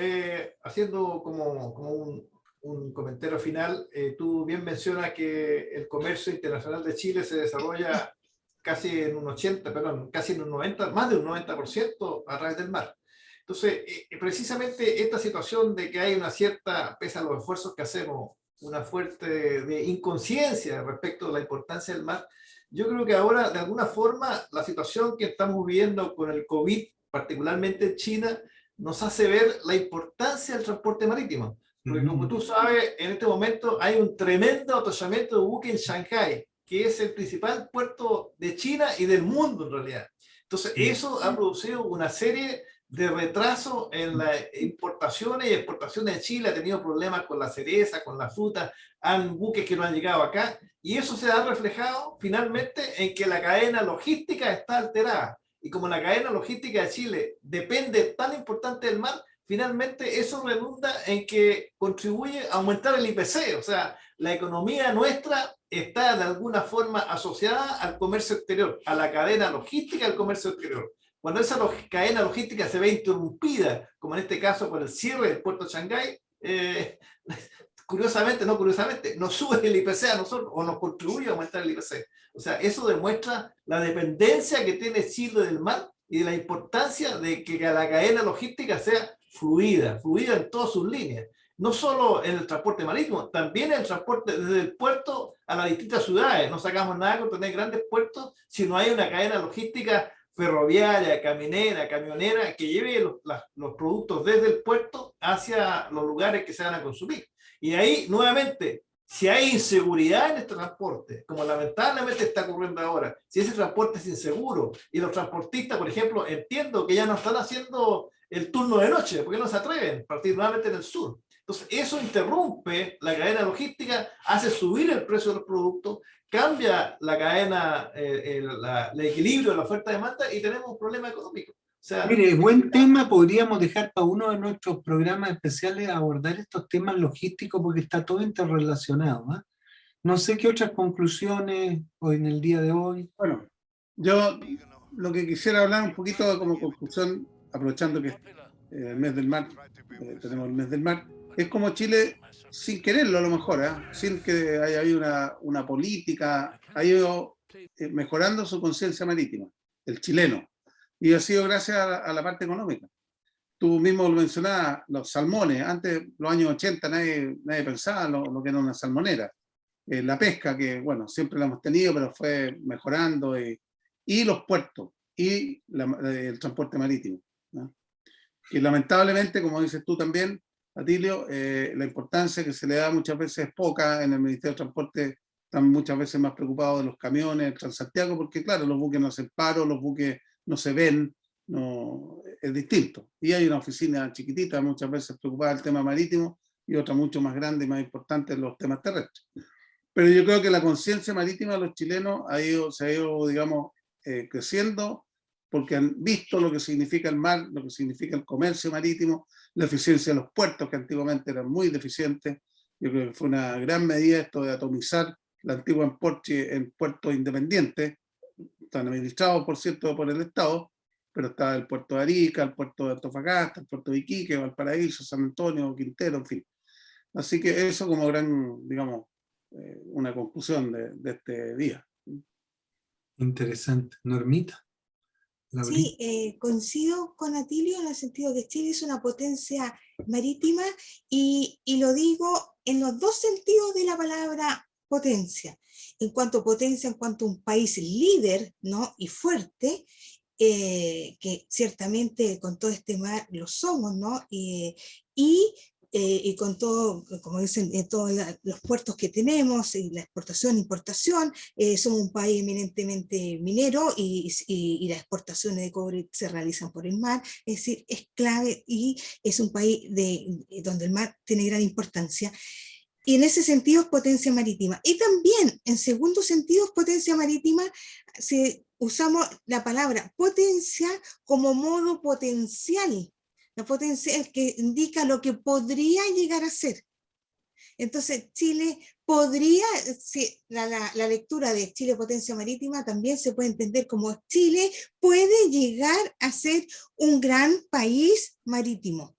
haciendo como un comentario final, tú bien mencionas que el comercio internacional de Chile se desarrolla casi en un 80, perdón, casi en un 90, más de un 90% a través del mar. Entonces, precisamente esta situación de que hay una cierta, pese a los esfuerzos que hacemos, una fuerte de inconsciencia respecto de la importancia del mar, yo creo que ahora, de alguna forma, la situación que estamos viviendo con el COVID, particularmente en China, nos hace ver la importancia del transporte marítimo. Porque como tú sabes, en este momento hay un tremendo atosamiento de buques en Shanghái, que es el principal puerto de China y del mundo en realidad. Entonces, eso ha producido una serie de retrasos en las importaciones y exportaciones de Chile. Ha tenido problemas con la cereza, con la fruta, han buques que no han llegado acá, y eso se ha reflejado finalmente en que la cadena logística está alterada. Y como la cadena logística de Chile depende tan importante del mar, finalmente eso redunda en que contribuye a aumentar el IPC. O sea, la economía nuestra está de alguna forma asociada al comercio exterior, a la cadena logística del comercio exterior. Cuando esa cadena logística se ve interrumpida, como en este caso por el cierre del puerto de Shanghái, curiosamente, nos sube el IPC a nosotros o nos contribuye a aumentar el IPC. O sea, eso demuestra la dependencia que tiene Chile del mar y de la importancia de que la cadena logística sea fluida en todas sus líneas. No solo en el transporte marítimo, también en el transporte desde el puerto a las distintas ciudades. No sacamos nada con tener grandes puertos si no hay una cadena logística ferroviaria, caminera, camionera, que lleve los productos desde el puerto hacia los lugares que se van a consumir. Y ahí, nuevamente, si hay inseguridad en este transporte, como lamentablemente está ocurriendo ahora, si ese transporte es inseguro y los transportistas, por ejemplo, entiendo que ya no están haciendo el turno de noche, porque no se atreven, particularmente en el sur. Entonces, eso interrumpe la cadena logística, hace subir el precio de los productos, cambia la cadena, el equilibrio de la oferta-demanda y tenemos un problema económico. O sea, mire, buen tema, podríamos dejar para uno de nuestros programas especiales abordar estos temas logísticos porque está todo interrelacionado. ¿Eh? No sé qué otras conclusiones hoy en el día de hoy. Bueno, yo lo que quisiera hablar un poquito como conclusión, aprovechando que el mes del mar, tenemos el mes del mar, es como Chile, sin quererlo a lo mejor, sin que haya habido una política, ha ido mejorando su conciencia marítima, el chileno. Y ha sido gracias a la parte económica. Tú mismo lo mencionabas, los salmones. Antes, los años 80, nadie pensaba lo que era una salmonera. La pesca, que bueno, siempre la hemos tenido, pero fue mejorando. Y los puertos, y el transporte marítimo, ¿no? Y lamentablemente, como dices tú también, Atilio, la importancia que se le da muchas veces es poca. En el Ministerio de Transporte están muchas veces más preocupados de los camiones, el Transantiago, porque claro, los buques no hacen paro, los buques no se ven, no, es distinto. Y hay una oficina chiquitita muchas veces preocupada del tema marítimo, y otra mucho más grande y más importante en los temas terrestres. Pero yo creo que la conciencia marítima de los chilenos se ha ido, digamos, creciendo, porque han visto lo que significa el mar, lo que significa el comercio marítimo, la eficiencia de los puertos, que antiguamente eran muy deficientes. Yo creo que fue una gran medida esto de atomizar la antigua Emporche en puertos independientes, están administrados, por cierto, por el Estado, pero está el puerto de Arica, el puerto de Antofagasta, el puerto de Iquique, Valparaíso, San Antonio, Quintero, en fin. Así que eso como gran, digamos, una conclusión de este día. Interesante. Normita, Laurita. Sí, coincido con Atilio en el sentido que Chile es una potencia marítima y lo digo en los dos sentidos de la palabra potencia. En cuanto a potencia, en cuanto a un país líder, ¿no? Y fuerte, que ciertamente con todo este mar lo somos, ¿no? Y con todo, como dicen, todos los puertos que tenemos, y la exportación, importación, somos un país eminentemente minero y las exportaciones de cobre se realizan por el mar, es decir, es clave y es un país donde el mar tiene gran importancia. Y en ese sentido es potencia marítima. Y también, en segundo sentido, es potencia marítima, si usamos la palabra potencia como modo potencial. La potencia es que indica lo que podría llegar a ser. Entonces, Chile podría, la lectura de Chile potencia marítima también se puede entender como Chile puede llegar a ser un gran país marítimo.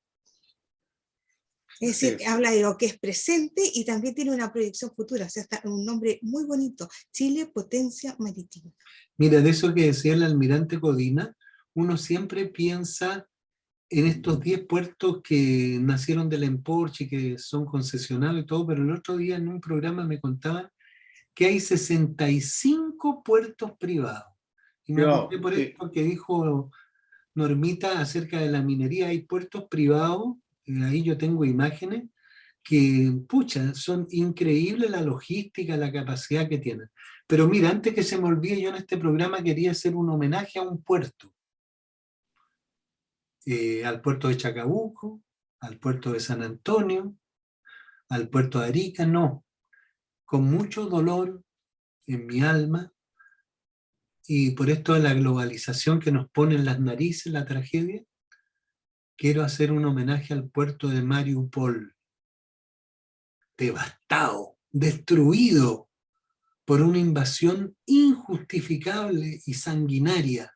Es decir, habla de lo que es presente y también tiene una proyección futura, o sea, está un nombre muy bonito, Chile Potencia Marítima. Mira, de eso que decía el almirante Codina, uno siempre piensa en estos 10 puertos que nacieron del Emporche y que son concesionados y todo, pero el otro día en un programa me contaban que hay 65 puertos privados. Y me acordé por esto que dijo Normita acerca de la minería, hay puertos privados, ahí yo tengo imágenes, que, pucha, son increíbles la logística, la capacidad que tienen. Pero mira, antes que se me olvide, yo en este programa quería hacer un homenaje a un puerto. Al puerto de Chacabuco, al puerto de San Antonio, al puerto de Arica, no. Con mucho dolor en mi alma, y por esto de la globalización que nos pone en las narices, la tragedia, quiero hacer un homenaje al puerto de Mariupol, devastado, destruido por una invasión injustificable y sanguinaria.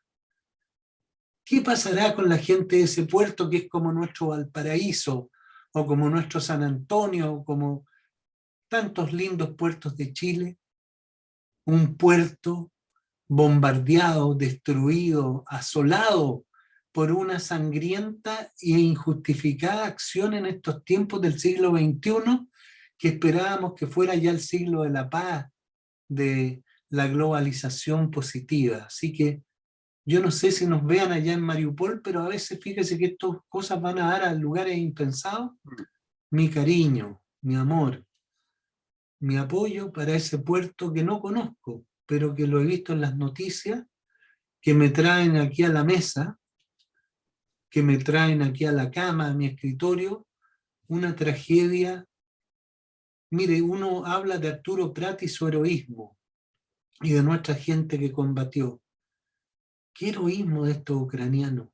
¿Qué pasará con la gente de ese puerto que es como nuestro Valparaíso, o como nuestro San Antonio, o como tantos lindos puertos de Chile? Un puerto bombardeado, destruido, asolado por una sangrienta e injustificada acción en estos tiempos del siglo XXI, que esperábamos que fuera ya el siglo de la paz, de la globalización positiva. Así que yo no sé si nos vean allá en Mariupol, pero a veces fíjese que estas cosas van a dar a lugares impensados. Mi cariño, mi amor, mi apoyo para ese puerto que no conozco, pero que lo he visto en las noticias, que me traen aquí a la mesa, que me traen aquí a la cama, a mi escritorio, una tragedia. Mire, uno habla de Arturo Prat y su heroísmo, y de nuestra gente que combatió. ¿Qué heroísmo de estos ucranianos?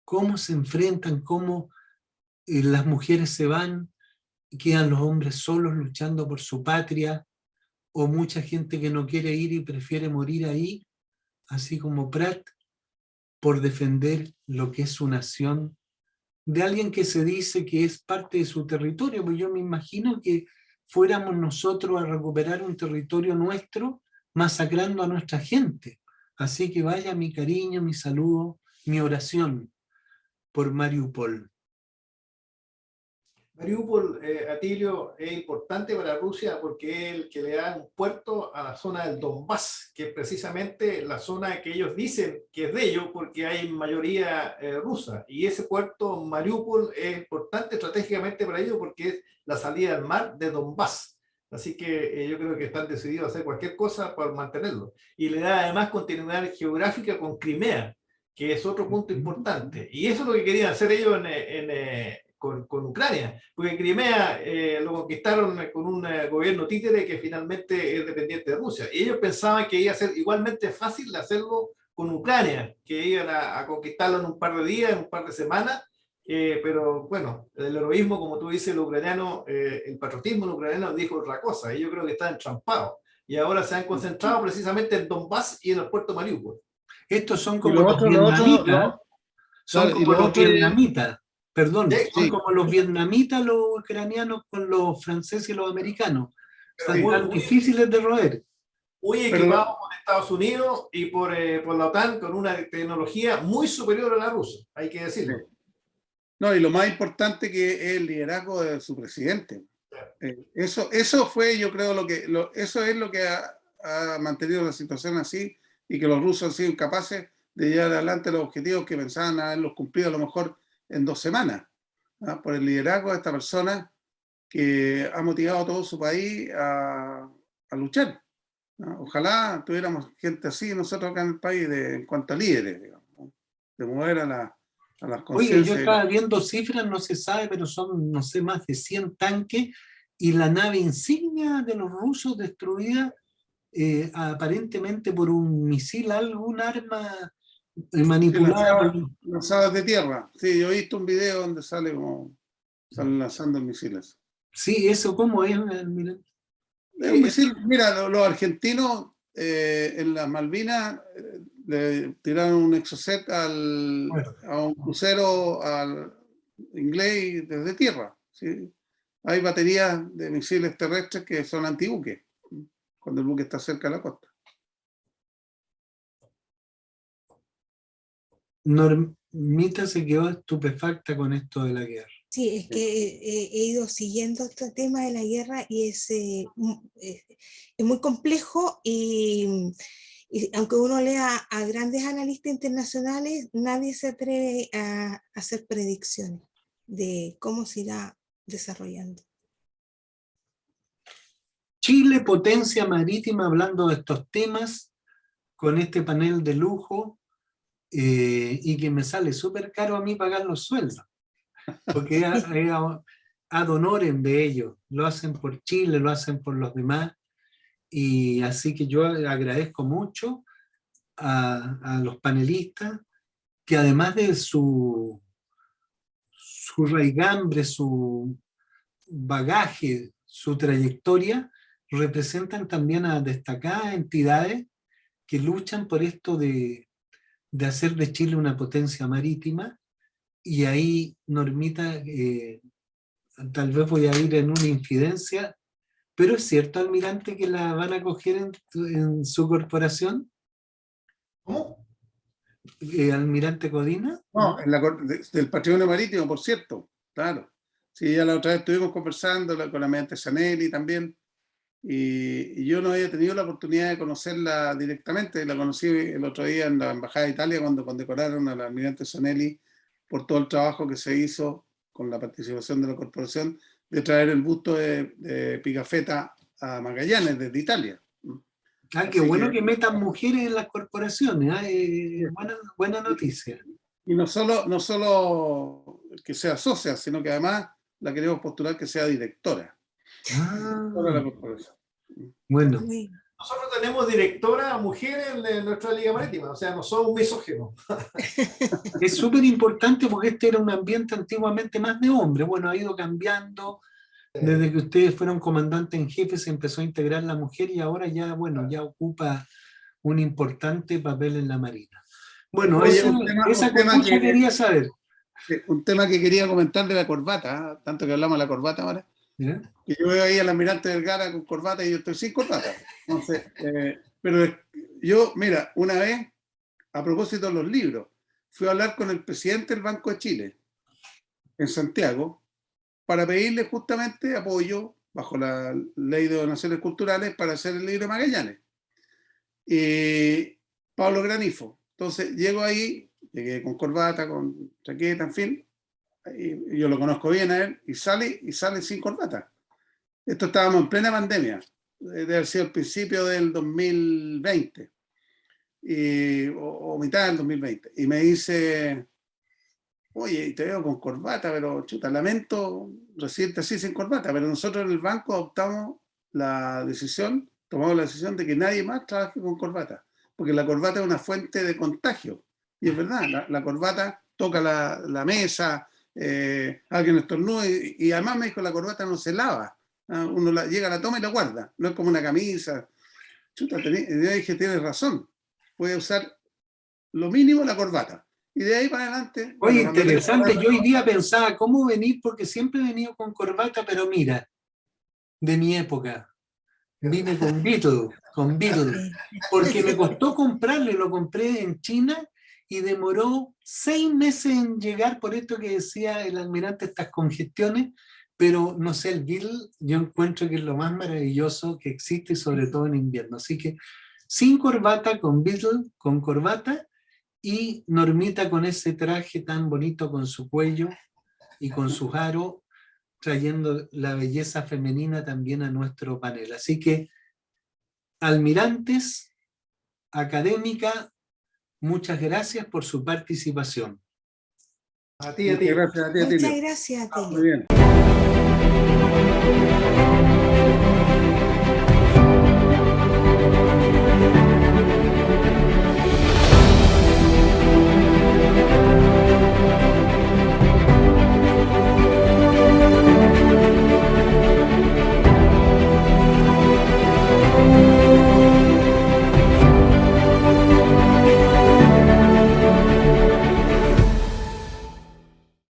¿Cómo se enfrentan? ¿Cómo las mujeres se van y quedan los hombres solos luchando por su patria? O mucha gente que no quiere ir y prefiere morir ahí, así como Prat, por defender lo que es su nación, de alguien que se dice que es parte de su territorio. Pues yo me imagino que fuéramos nosotros a recuperar un territorio nuestro masacrando a nuestra gente. Así que vaya mi cariño, mi saludo, mi oración por Mariupol. Mariupol, Atilio, es importante para Rusia porque es el que le da un puerto a la zona del Donbass, que es precisamente la zona que ellos dicen que es de ellos porque hay mayoría rusa. Y ese puerto, Mariupol, es importante estratégicamente para ellos porque es la salida al mar de Donbass. Así que yo creo que están decididos a hacer cualquier cosa para mantenerlo. Y le da además continuidad geográfica con Crimea, que es otro punto importante. Y eso es lo que querían hacer ellos con Ucrania, porque Crimea lo conquistaron con un gobierno títere que finalmente es dependiente de Rusia. Y ellos pensaban que iba a ser igualmente fácil hacerlo con Ucrania, que iban a conquistarlo en un par de días, en un par de semanas, pero bueno, el heroísmo, como tú dices, el ucraniano, el patriotismo ucraniano dijo otra cosa, y yo creo que están entrampados. Y ahora se han concentrado precisamente en Donbass y en el puerto Mariupol. Estos son Y como lo los otro, vietnamitas, son claro, y como lo los otro es, vietnamitas, perdón, Sí, son sí, como los vietnamitas, los ucranianos con los franceses y los americanos. pero Están tan muy, difíciles de roer. muy pero equipados por Estados Unidos y por la OTAN con una tecnología muy superior a la rusa, hay que decirlo. no, y lo más importante que es el liderazgo de su presidente. Eso fue, yo creo, eso es lo que ha mantenido la situación así y que los rusos han sido incapaces de llevar adelante los objetivos que pensaban haberlos cumplido a lo mejor en 2 semanas, ¿ah? Por el liderazgo de esta persona que ha motivado a todo su país a luchar, ¿no? Ojalá tuviéramos gente así nosotros acá en el país en cuanto a líderes, digamos, ¿no? De mover a las Oye, yo conciencias. estaba viendo cifras, no se sabe, pero son, no sé, más de 100 tanques y la nave insignia de los rusos destruida aparentemente por un misil, algún arma Sí, manipulada por... lanzadas de tierra. Sí, yo he visto un video donde salen lanzando misiles. Sí, eso cómo es, almirante? Es un misil, mira, los argentinos en las Malvinas le tiraron un Exocet Bueno, a un crucero inglés desde tierra, ¿sí? Hay baterías de misiles terrestres que son antibuques, cuando el buque está cerca de la costa. Normita se quedó estupefacta con esto de la guerra. Sí, es que he ido siguiendo este tema de la guerra y es muy complejo y aunque uno lea a grandes analistas internacionales, nadie se atreve a hacer predicciones de cómo se irá desarrollando. Chile, potencia marítima, hablando de estos temas, con este panel de lujo, y que me sale súper caro a mí pagar los sueldos, porque es ad honorem de ellos, lo hacen por Chile, lo hacen por los demás, y así que yo agradezco mucho a los panelistas, que además de su raigambre, su bagaje, su trayectoria, representan también a destacadas entidades que luchan por esto de hacer de Chile una potencia marítima. Y ahí, Normita, tal vez voy a ir en una infidencia, pero es cierto, almirante, que la van a coger en su corporación, ¿Cómo? almirante Codina. No, del patrimonio marítimo, por cierto, claro. Sí, ya la otra vez estuvimos conversando con la almirante Zanelli también, y yo no había tenido la oportunidad de conocerla directamente. La conocí el otro día en la Embajada de Italia cuando condecoraron a la almirante Zanelli por todo el trabajo que se hizo con la participación de la corporación de traer el busto de Pigafetta a Magallanes desde Italia. Ah, qué Así bueno que, que metan mujeres en las corporaciones, buena noticia. y no solo que sea socia, sino que además la queremos postular que sea directora de Ah, la corporación. bueno, Muy- Nosotros tenemos directora mujer en nuestra Liga Marítima, o sea, no somos misóginos. es súper importante porque este era un ambiente antiguamente más de hombre. Bueno, ha ido cambiando. Desde que ustedes fueron comandantes en jefe se empezó a integrar la mujer y ahora ya, bueno, ya ocupa un importante papel en la Marina. Bueno, Oye, esa copucha quería saber. un tema que quería comentar de la corbata, tanto que hablamos de la corbata ahora, ¿Ya? que yo veo ahí al almirante Vergara con corbata y yo estoy sin corbata. Entonces, pero yo, mira, una vez, a propósito de los libros, fui a hablar con el presidente del Banco de Chile en Santiago para pedirle justamente apoyo bajo la ley de donaciones culturales para hacer el libro de Magallanes. Y Pablo Granifo. Entonces llego ahí, llegué con corbata, con chaqueta, en fin, y yo lo conozco bien a él, y sale sin corbata. Esto estábamos en plena pandemia, debe haber sido el principio del 2020, o mitad del 2020, y me dice, oye, y te veo con corbata, pero chuta, lamento recibirte así sin corbata, pero nosotros en el banco tomamos la decisión de que nadie más trabaje con corbata, porque la corbata es una fuente de contagio. Y es verdad, la corbata toca la mesa, alguien estornuda, y además me dijo, la corbata no se lava. Uno llega, la toma y la guarda, no es como una camisa. Chuta, yo dije, tienes razón, puede usar lo mínimo la corbata. Y de ahí para adelante... Oye, bueno, interesante, yo hoy día pensaba cómo venir, porque siempre he venido con corbata, pero mira, de mi época, vine con Beatle, porque me costó comprarlo, lo compré en China y demoró 6 meses en llegar, por esto que decía el almirante, estas congestiones, pero no sé, el Beatle yo encuentro que es lo más maravilloso que existe, sobre todo en invierno. Así que sin corbata, con Beatle, con corbata, y Normita con ese traje tan bonito con su cuello y con sus aros, trayendo la belleza femenina también a nuestro panel. Así que, almirantes, académica, muchas gracias por su participación. A ti, muchas gracias a ti, Atilio. Muchas gracias, Muy Atilio. bien.